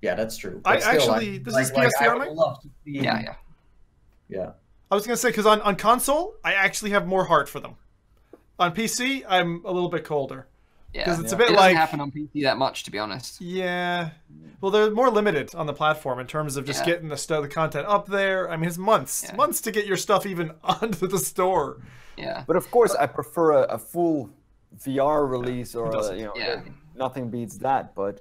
yeah, that's true. But this is PSVR, Mike? Yeah. I was going to say, because on console, I actually have more heart for them. On PC, I'm a little bit colder. Yeah. Because it's a bit it like... doesn't happen on PC that much, to be honest. Yeah. Well, they're more limited on the platform in terms of just getting the content up there. I mean, it's months to get your stuff even onto the store. Yeah. But of course, I prefer a full VR release, or nothing beats that. But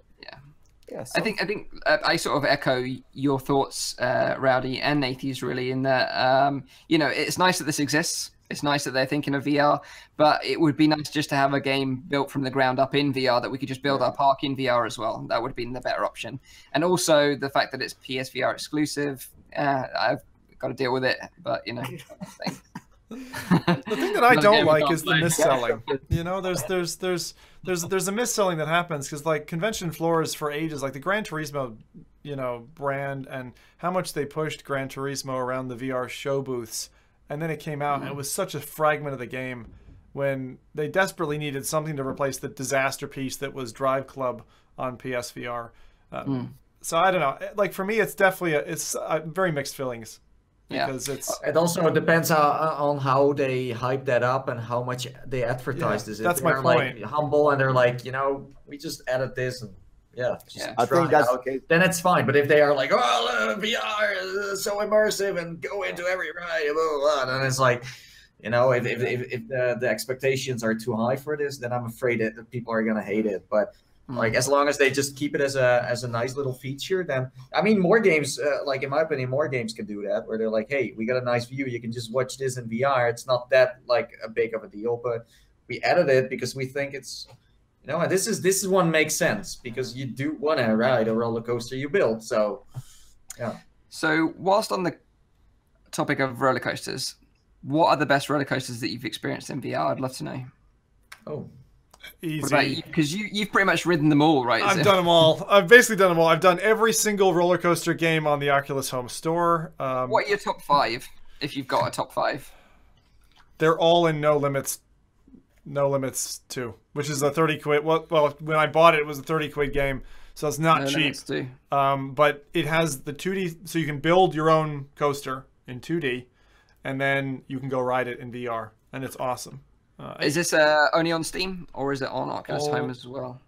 yeah, I think I sort of echo your thoughts, Rowdy and Nathy's, really, in that you know, it's nice that this exists. It's nice that they're thinking of VR, but it would be nice just to have a game built from the ground up in VR that we could just build our park in VR as well. That would have been the better option. And also the fact that it's PSVR exclusive, I've got to deal with it. But you know, the thing that I don't like is the mis-selling. You know, there's a mis-selling that happens because like convention floors for ages, like the Gran Turismo, you know, brand, and how much they pushed Gran Turismo around the VR show booths, and then it came out and it was such a fragment of the game when they desperately needed something to replace the disaster piece that was Drive Club on PSVR. So I don't know. Like for me, it's definitely it's very mixed feelings. Because it also depends on how they hype that up and how much they advertise this. That's my point. Like humble and they're like, you know, we just added this and I think that's okay. Then it's fine. But if they are like, oh, VR is so immersive and go into every ride, blah, blah, blah, and it's like, you know, if the expectations are too high for this, then I'm afraid that people are gonna hate it. But like as long as they just keep it as a nice little feature, then I mean more games, like in my opinion, more games can do that, where they're like, hey, we got a nice view, you can just watch this in VR. It's not that like a big of a deal, but we added it because we think it's, you know, and this is one makes sense because you do want to ride a roller coaster you built. So yeah. So whilst on the topic of roller coasters, what are the best roller coasters that you've experienced in VR? I'd love to know. Oh. Easy. What about you? Because you've pretty much ridden them all, right? I've done them all. I've basically done them all. I've done every single roller coaster game on the Oculus Home Store. What are your top 5, if you've got a top 5? They're all in No Limits 2, which is a 30 quid. Well, when I bought it, it was a 30 quid game. So it's not No cheap. Limits 2. But it has the 2D, so you can build your own coaster in 2D, and then you can go ride it in VR, and it's awesome. Is this only on Steam, or is it on Oculus Home as well?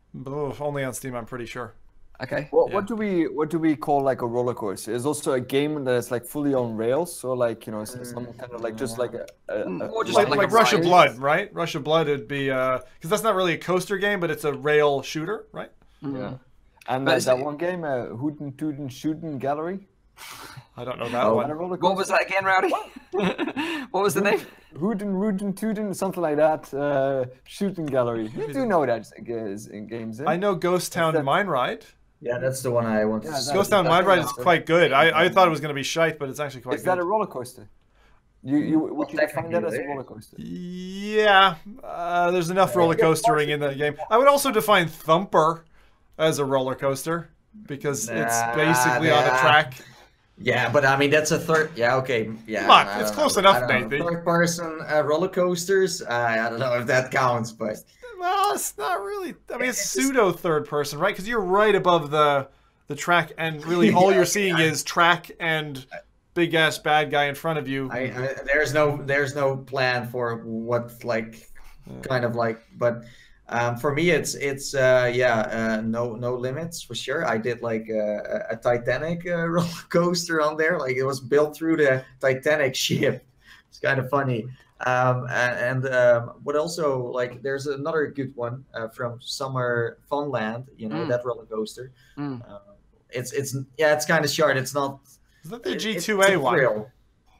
Only on Steam, I'm pretty sure. Okay. What do we call like a roller coaster? Is also a game that is like fully on rails, so like some kind of like just like Or just like a Rush of ride. Blood, right? Rush of Blood would be because that's not really a coaster game, but it's a rail shooter, right? Yeah. And But is that it- one game, Hooten Tooten Shooten Gallery. I don't know that one. What was that again, Rowdy? What was the name? Rootin' Tootin', something like that. Shooting Gallery. You do know that in games, eh? I know Ghost Town Mine Ride. Yeah, that's the one I want to see. Ghost Town Mine Ride is quite good. I thought it was going to be shite, but it's actually quite Is good. that a roller coaster? Would you define that as a roller coaster? Yeah, there's enough roller coastering in the game. I would also define Thumper as a roller coaster because it's basically on a track. Yeah, but I mean that's a third. Yeah, okay. Yeah, Come on, it's close enough, Nathan. Third-person roller coasters. I don't know if that counts, but Well, it's not really. I mean, it's pseudo third person, right? Because you're right above the track, and really all you're seeing is track and big ass bad guy in front of you. there's no plan for what like kind of like, but for me it's no limits for sure. I did like a Titanic roller coaster on there, like it was built through the Titanic ship. It's kind of funny. What also like there's another good one from Summer Funland, that roller coaster. It's kind of short. It's not. Is that the G2A one? Thrill.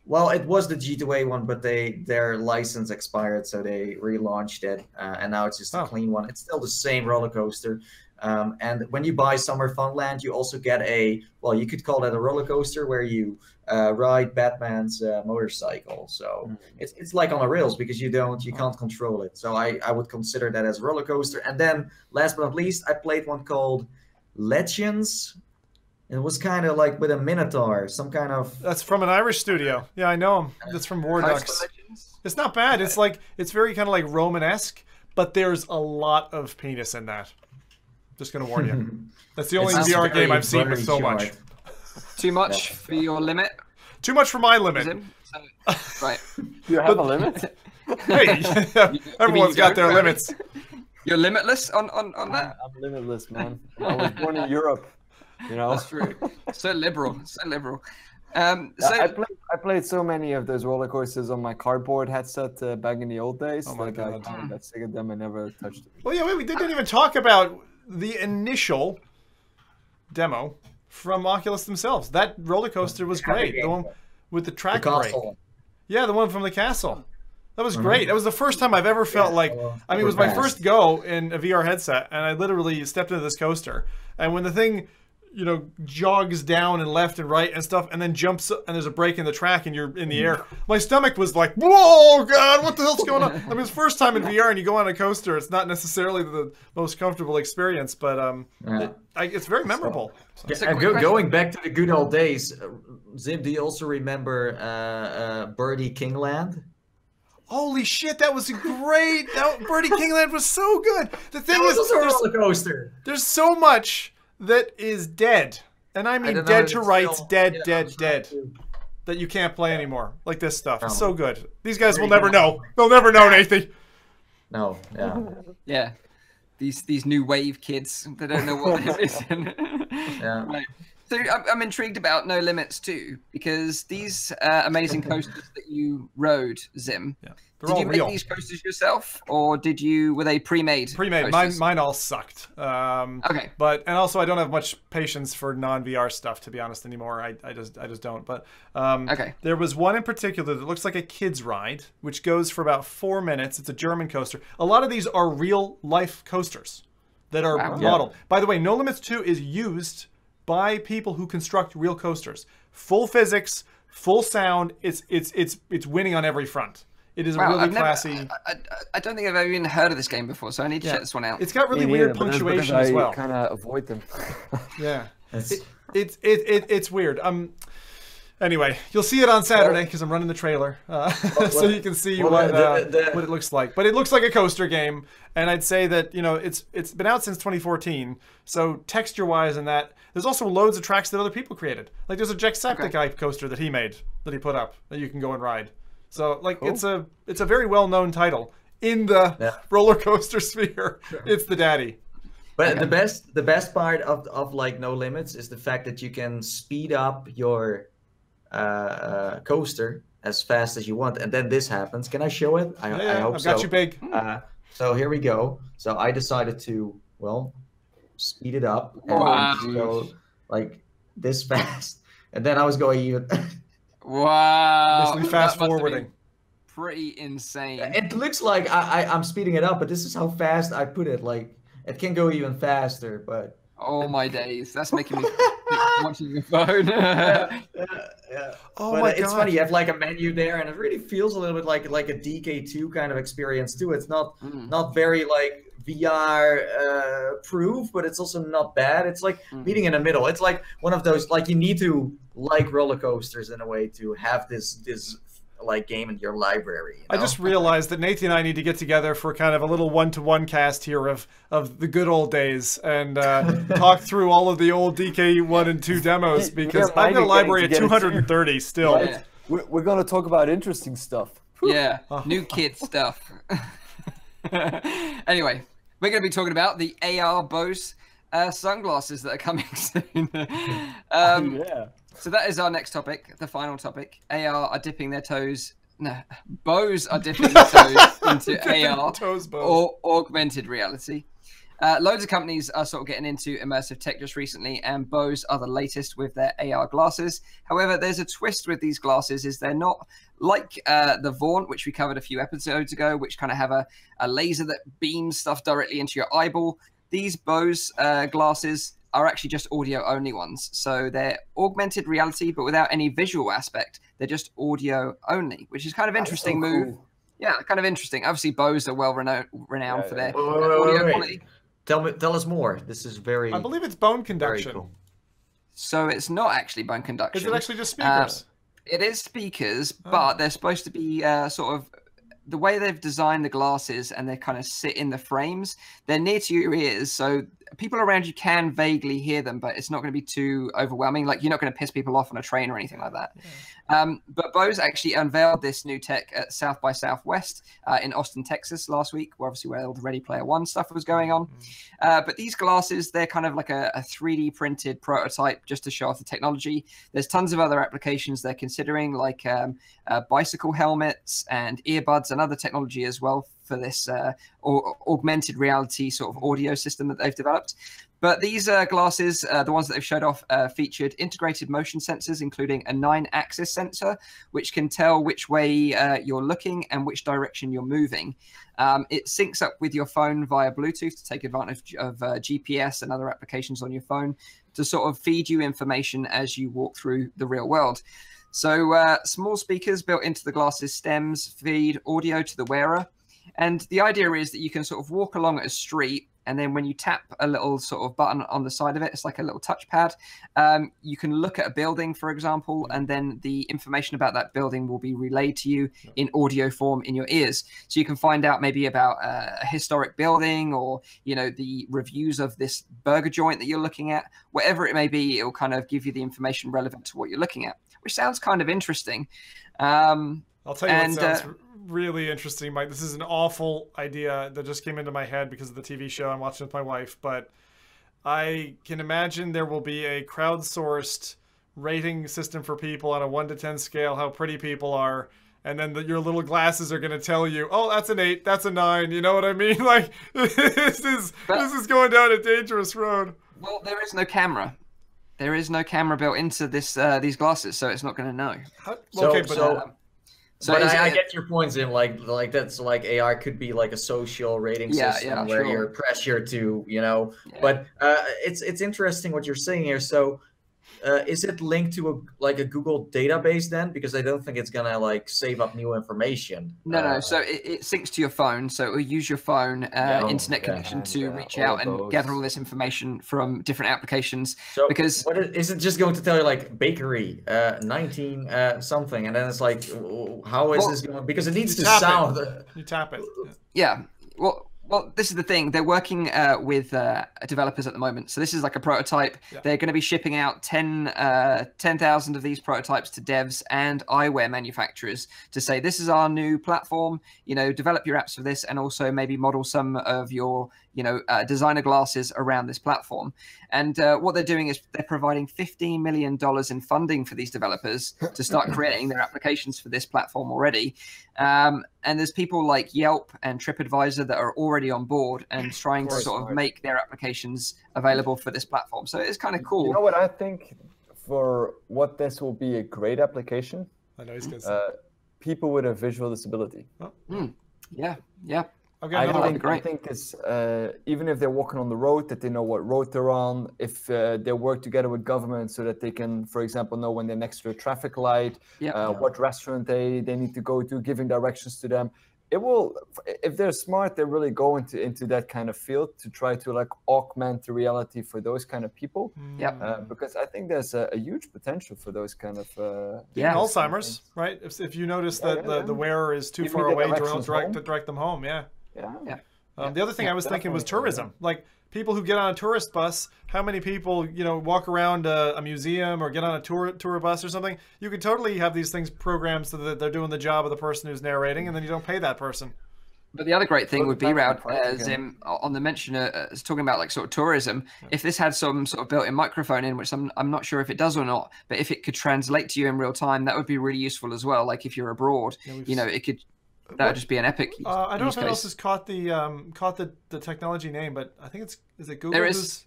Well, it was the G2A one, but their license expired, so they relaunched it, and now it's just a clean one. It's still the same roller coaster. And when you buy Summer Funland, you also get you could call that a roller coaster where you ride Batman's motorcycle. So it's like on the rails because you can't control it. So I would consider that as a roller coaster. And then last but not least, I played one called Legends. It was kind of like with a Minotaur, some kind of. That's from an Irish studio. Yeah, I know him. That's from War Ducks. It's not bad. It's very kind of like Romanesque, but there's a lot of penis in that. Just gonna warn you. That's the only VR game I've seen with so much. Too much for your limit? Too much for my limit. Right. Do you have a limit? Hey, everyone's got their limits. You're limitless on that? I'm limitless, man. I was born in Europe. That's true. So liberal. I played so many of those roller coasters on my cardboard headset back in the old days. Oh my God. I got sick of them and never touched them. Well, yeah, we didn't even talk about the initial demo from Oculus themselves. That roller coaster was great. The one with the track break. Yeah, the one from the castle. That was great. That was the first time I've ever felt like, I mean, it was my first go in a VR headset, and I literally stepped into this coaster. And when the thing, jogs down and left and right and stuff, and then jumps, and there's a break in the track, and you're in the air. My stomach was like, whoa, God, what the hell's going on? I mean, it's the first time in VR, and you go on a coaster. It's not necessarily the most comfortable experience, but it's very memorable. Going back to the good old days, Zim, do you also remember Birdie Kingland? Holy shit, that was great! Birdie Kingland was so good. The thing was is, also a roller coaster. There's so much that is dead, and I mean dead to rights, dead, that you can't play anymore. Like this stuff, it's so good. These guys will never know. They'll never know, Nathan. No, yeah. Yeah, these new wave kids, they don't know what this is. Yeah. Right. So I'm intrigued about No Limits too, because these amazing coasters that you rode, Zim. Yeah. Did you make these coasters yourself, or were they pre-made? Pre-made. Mine all sucked. Okay. And also I don't have much patience for non-VR stuff, to be honest, anymore. I just don't. But okay. There was one in particular that looks like a kid's ride, which goes for about 4 minutes. It's a German coaster. A lot of these are real life coasters that are modeled. Yeah. By the way, No Limits 2 is used by people who construct real coasters. Full physics, full sound. It's winning on every front. It is a really classy. I don't think I've ever even heard of this game before, so I need to check this one out. It's got really weird punctuation as well. I kind of avoid them. Yeah, it's weird. Anyway, you'll see it on Saturday because I'm running the trailer, so you can see what it looks like. But it looks like a coaster game, and I'd say that it's been out since 2014. So texture-wise, and that there's also loads of tracks that other people created. Like there's a Jacksepticeye coaster that he made that he put up that you can go and ride. So like cool. it's a very well-known title in the roller coaster sphere. Sure. It's the daddy. But the best part of like No Limits is the fact that you can speed up your coaster as fast as you want, and then this happens. Can I show it? I hope so. I've got you big. So here we go. So I decided to speed it up and go like this fast, and then I was going even. Wow! Basically fast forwarding. Pretty insane. It looks like I'm speeding it up, but this is how fast I put it. Like it can go even faster, but. Oh my days! That's making me watching your phone. Yeah. Oh my god! It's funny. You have like a menu there, and it really feels a little bit like a DK2 kind of experience too. It's not very like VR proof, but it's also not bad. It's like meeting in the middle. It's like one of those like you need to like roller coasters in a way to have this like game in your library. You know? I just realized that Nathan and I need to get together for kind of a little one-to-one cast here of the good old days and talk through all of the old DK1 and 2 demos because I've got a library of 230 still. Yeah. We're going to talk about interesting stuff. Yeah, new kid stuff. Anyway, we're going to be talking about the AR Bose sunglasses that are coming soon. Yeah. So that is our next topic, the final topic. AR are dipping their toes. No, Bose are dipping their toes into AR or augmented reality. Loads of companies are sort of getting into immersive tech just recently, and Bose are the latest with their AR glasses. However, there's a twist with these glasses, is they're not like the Vaunt, which we covered a few episodes ago, which kind of have a laser that beams stuff directly into your eyeball. These Bose glasses are actually just audio only ones. So they're augmented reality, but without any visual aspect. They're just audio only, which is kind of interesting move. Cool. Yeah, kind of interesting. Obviously, Bose are well renowned for their audio quality. Tell us more. This is very. I believe it's bone conduction. Cool. So it's not actually bone conduction. Is it actually just speakers? It is speakers, but they're supposed to be sort of the way they've designed the glasses, and they kind of sit in the frames. They're near to your ears, so people around you can vaguely hear them, but it's not going to be too overwhelming. Like, you're not going to piss people off on a train or anything like that. Yeah. But Bose actually unveiled this new tech at South by Southwest in Austin, Texas last week, where obviously where all the Ready Player One stuff was going on. But these glasses, they're kind of like a 3D printed prototype just to show off the technology. There's tons of other applications they're considering, like bicycle helmets and earbuds and other technology as well for this augmented reality sort of audio system that they've developed. But these glasses, the ones that they've showed off, featured integrated motion sensors, including a 9-axis sensor, which can tell which way you're looking and which direction you're moving. It syncs up with your phone via Bluetooth to take advantage of GPS and other applications on your phone to sort of feed you information as you walk through the real world. So small speakers built into the glasses stems feed audio to the wearer. And the idea is that you can sort of walk along a street, and then when you tap a little sort of button on the side of it, it's like a little touchpad. You can look at a building, for example, and then the information about that building will be relayed to you in audio form in your ears. So you can find out maybe about a historic building, or, you know, the reviews of this burger joint that you're looking at. Whatever it may be, it will kind of give you the information relevant to what you're looking at, which sounds kind of interesting. I'll tell you what sounds really interesting, Mike. This is an awful idea that just came into my head because of the TV show I'm watching with my wife, but I can imagine there will be a crowdsourced rating system for people on a 1 to 10 scale, how pretty people are, and then your little glasses are going to tell you, oh, that's an 8, that's a 9, you know what I mean? Like, this is going down a dangerous road. Well, there is no camera. There is no camera built into this these glasses, so it's not going to know. But I get your points in like that's like AR could be like a social rating system where you're pressured to, you know. Yeah. But it's interesting what you're saying here. So is it linked to a Google database then? Because I don't think it's gonna like save up new information. No. So it syncs to your phone. So it will use your phone internet connection to reach out and gather all this information from different applications. So because is it just going to tell you like bakery 19 something, and then it's like, how is this going? Because it needs to sound. You tap it. Yeah. Well, this is the thing. They're working with developers at the moment. So this is like a prototype. Yeah. They're going to be shipping out 10,000 of these prototypes to devs and eyewear manufacturers to say, this is our new platform. You know, develop your apps for this, and also maybe model some of your, designer glasses around this platform. And what they're doing is they're providing $15 million in funding for these developers to start creating their applications for this platform already. And there's people like Yelp and TripAdvisor that are already on board and trying to sort of make their applications available for this platform. So it's kind of cool. You know what I think for what this will be a great application? I know he's going to say. People with a visual disability. Oh. Yeah. Okay, I think it's, even if they're walking on the road, that they know what road they're on, if they work together with government so that they can, for example, know when they're next to a traffic light, what restaurant they need to go to, giving directions to them. It will, if they're smart, they really go into that kind of field to try to like augment the reality for those kind of people. Because I think there's a huge potential for those kind of Alzheimer's, right? If you notice that the wearer is too far away, direct them home. The other thing I was thinking was tourism. Like people who get on a tourist bus, how many people, walk around a museum or get on a tour bus or something? You could totally have these things programmed so that they're doing the job of the person who's narrating, and then you don't pay that person. But the other great thing would be, Raud, as on the mention, talking about like sort of tourism, if this had some sort of built-in microphone in, which I'm not sure if it does or not, but if it could translate to you in real time, that would be really useful as well. Like if you're abroad, it could. That would just be an epic. I don't know if anyone else has caught the technology name, but I think is it Google?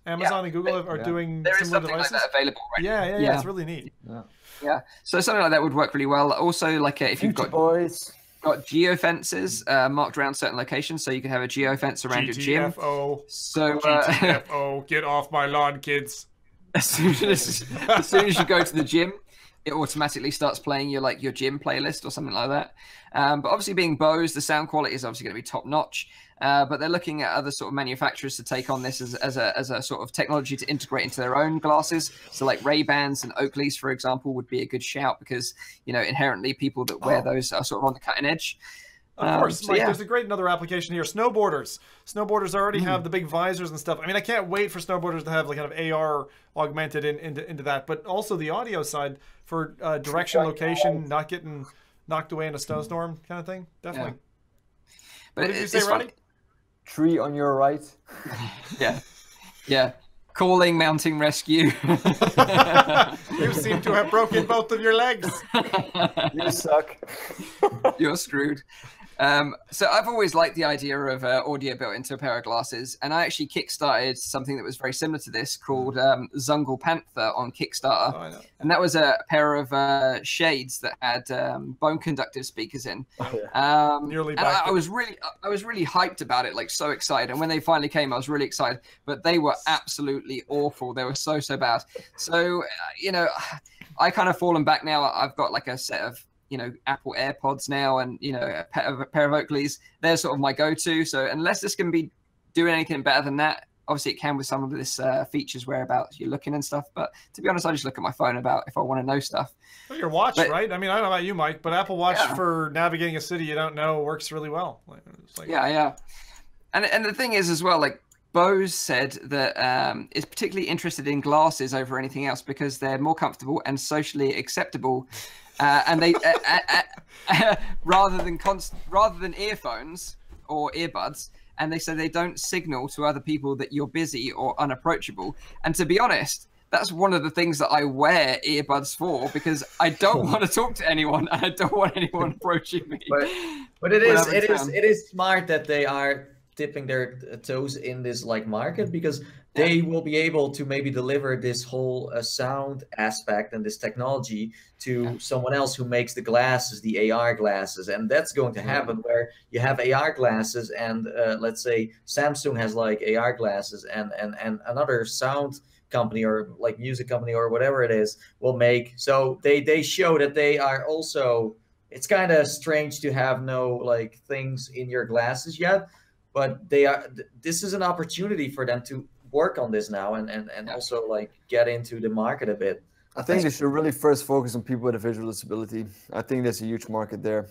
Amazon and Google are doing there similar is something devices? like that available. Right? Yeah, it's really neat. Yeah. So something like that would work really well. Also, like if you've got geofences marked around certain locations, so you can have a geofence around your gym. So GTFO, get off my lawn, kids. As soon as you go to the gym, it automatically starts playing your gym playlist or something like that. But obviously being Bose, the sound quality is obviously going to be top notch. But they're looking at other sort of manufacturers to take on this as a sort of technology to integrate into their own glasses. So like Ray-Bans and Oakleys, for example, would be a good shout because, inherently people that wear those are sort of on the cutting edge. Of course, Mike, there's another application here. Snowboarders already have the big visors and stuff. I mean, I can't wait for snowboarders to have like kind of AR augmented into that, but also the audio side for direction, location, not getting knocked away in a snowstorm kind of thing. Definitely. But what did you say, Ronnie? Tree on your right. Yeah. Calling mounting rescue. You seem to have broken both of your legs. You suck. You're screwed. So I've always liked the idea of audio built into a pair of glasses, and I actually kickstarted something that was very similar to this called Zungle Panther on Kickstarter, and that was a pair of shades that had bone conductive speakers in. And I was really hyped about it, like so excited. And when they finally came, I was really excited, but they were absolutely awful. They were so bad. So I kind of fallen back now. I've got like a set of Apple AirPods now, and a pair of Oakleys. They're sort of my go-to. So unless this can be doing anything better than that, obviously it can with some of this features whereabouts you're looking and stuff. But to be honest, I just look at my phone about if I want to know stuff. Well, your watch, right? I mean, I don't know about you, Mike, but Apple Watch for navigating a city you don't know works really well. And the thing is as well, like Bose said that is particularly interested in glasses over anything else because they're more comfortable and socially acceptable. And they rather than earphones or earbuds, and they say they don't signal to other people that you're busy or unapproachable. And to be honest, that's one of the things that I wear earbuds for, because I don't want to talk to anyone and I don't want anyone approaching me. But it is smart that they are dipping their toes in this market, because they will be able to maybe deliver this whole sound aspect and this technology to someone else who makes the glasses, the AR glasses. And that's going to happen where you have AR glasses and let's say Samsung has AR glasses and another sound company or like music company or whatever it is will make. So they show that they are also. It's kind of strange to have no like things in your glasses yet, but they are. This is an opportunity for them to work on this now and also like get into the market a bit. I think they should really first focus on people with a visual disability. I think there's a huge market there.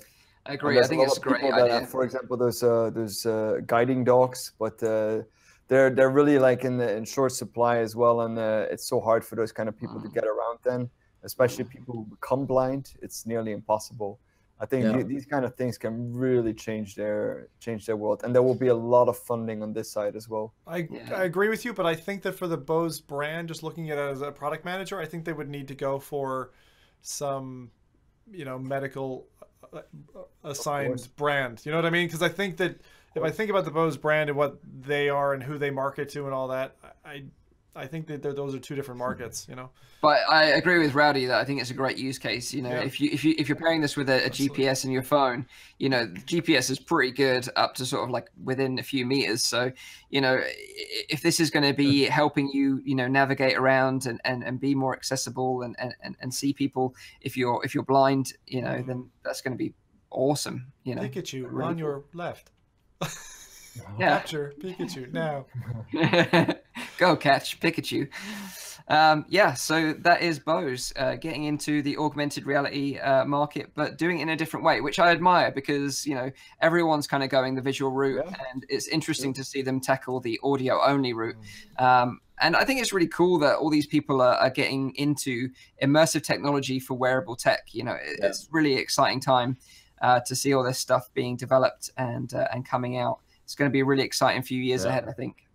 I agree. I think it's a great idea. For example, there's guiding dogs, but they're really like in short supply as well, and it's so hard for those kind of people to get around. Then, especially people who become blind, it's nearly impossible. I think these kind of things can really change their world, and there will be a lot of funding on this side as well. I agree with you, but I think that for the Bose brand, just looking at it as a product manager, I think they would need to go for some, medical assigned brand. You know what I mean? Because I think that if I think about the Bose brand and what they are and who they market to and all that, I think that those are two different markets, But I agree with Rowdy that I think it's a great use case. If you're pairing this with a GPS in your phone, the GPS is pretty good up to sort of like within a few meters. So, if this is going to be helping you, navigate around and be more accessible and see people if you're blind, then that's going to be awesome. Pikachu really on your left. Yeah. Capture Pikachu now. Go catch Pikachu. So that is Bose getting into the augmented reality market, but doing it in a different way, which I admire because, everyone's kind of going the visual route, and it's interesting to see them tackle the audio only route. And I think it's really cool that all these people are getting into immersive technology for wearable tech. It's really exciting time to see all this stuff being developed and coming out. It's going to be a really exciting few years ahead, I think.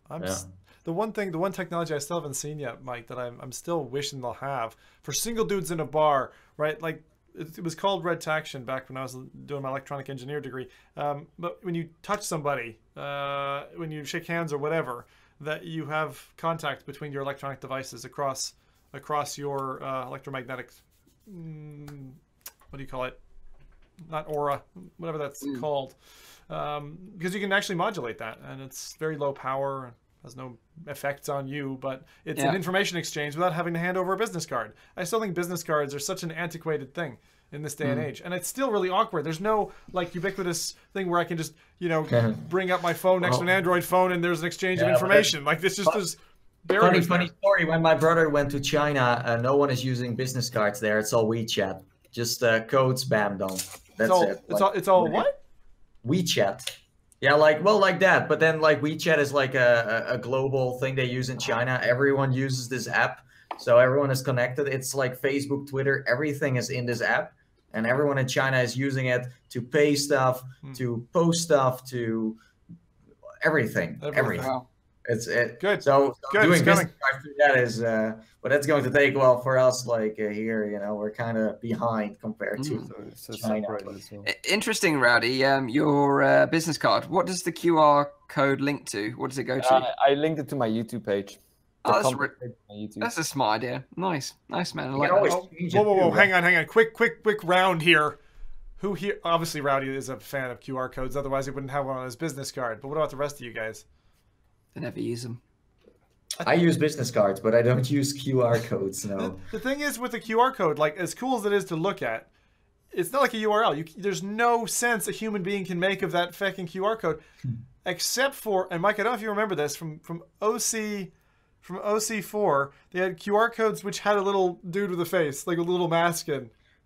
The one technology I still haven't seen yet, Mike, that I'm still wishing they'll have for single dudes in a bar, right? Like it was called red taction back when I was doing my electronic engineer degree. But when you touch somebody, when you shake hands or whatever, that you have contact between your electronic devices across your electromagnetic, what do you call it? Not aura, whatever that's called. Because you can actually modulate that, and it's very low power, has no effects on you, but it's an information exchange without having to hand over a business card. I still think business cards are such an antiquated thing in this day and age, and it's still really awkward. There's no like ubiquitous thing where I can just bring up my phone next to an Android phone and there's an exchange of information. Like this just is funny story. When my brother went to China, no one is using business cards there. It's all WeChat, just code spammed on. That's it. It's all what? WeChat. Yeah, like that. But then like WeChat is like a global thing they use in China. Everyone uses this app. So everyone is connected. It's like Facebook, Twitter, everything is in this app. And everyone in China is using it to pay stuff, to post stuff, to everything. Wow. It's good. So good. Doing business cards through that is, but that's going to take for us like here, we're kind of behind compared to China. Interesting, Rowdy. Your business card. What does the QR code link to? What does it go to? I linked it to my YouTube page. That's a smart idea. Nice, man. I like that. Whoa! Hang on. Quick round here. Who here? Obviously, Rowdy is a fan of QR codes. Otherwise, he wouldn't have one on his business card. But what about the rest of you guys? I never use them. I use business cards, but I don't use QR codes. No. The thing is with the QR code, like as cool as it is to look at, it's not like a URL. There's no sense a human being can make of that fucking QR code, except for, and Mike, I don't know if you remember this from OC4. They had QR codes which had a little dude with a face, like a little mask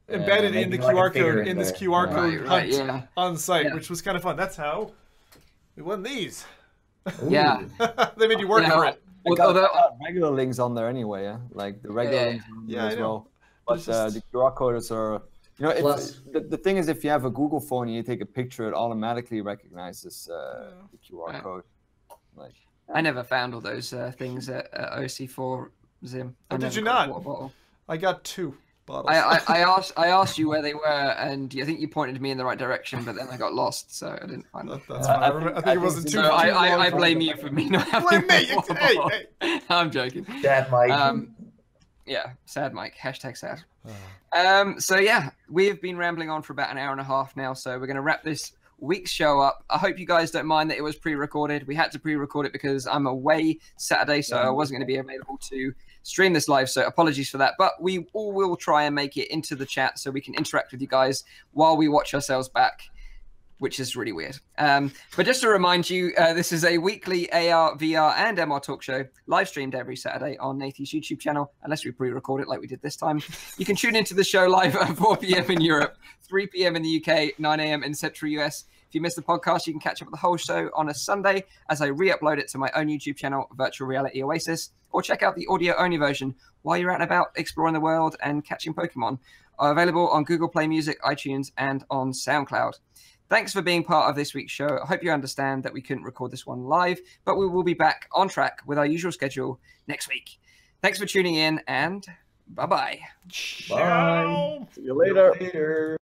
embedded in the QR code in this QR code hunt on site, which was kind of fun. That's how we won these. Yeah. They made you work for it. Although regular links on there anyway, like the regular links on there as well. But the QR codes are, the thing is, if you have a Google phone and you take a picture, it automatically recognizes the QR code. Like, I never found all those things at OC4 Zim. Did you not? I got 2 bottles. I asked you where they were, and I think you pointed me in the right direction, but then I got lost, so I didn't find them. That's fine. I think it wasn't too. I blame you for me not having. Blame me. Hey. I'm joking. Sad Mike. Yeah, sad Mike. #sad. So yeah, we've been rambling on for about an hour and a half now, so we're going to wrap this week's show up. I hope you guys don't mind that it was pre-recorded. We had to pre-record it because I'm away Saturday, so I wasn't going to be available to stream this live, so apologies for that. But we all will try and make it into the chat so we can interact with you guys while we watch ourselves back, which is really weird. But just to remind you, this is a weekly AR, VR, and MR talk show, live streamed every Saturday on Nathan's YouTube channel, unless we pre-record it like we did this time. You can tune into the show live at 4 p.m. in Europe, 3 p.m. in the UK, 9 a.m. in Central US. If you missed the podcast, you can catch up with the whole show on a Sunday as I re-upload it to my own YouTube channel, Virtual Reality Oasis, or check out the audio-only version while you're out and about exploring the world and catching Pokemon. Available on Google Play Music, iTunes, and on SoundCloud. Thanks for being part of this week's show. I hope you understand that we couldn't record this one live, but we will be back on track with our usual schedule next week. Thanks for tuning in, and bye-bye. Bye. See you later.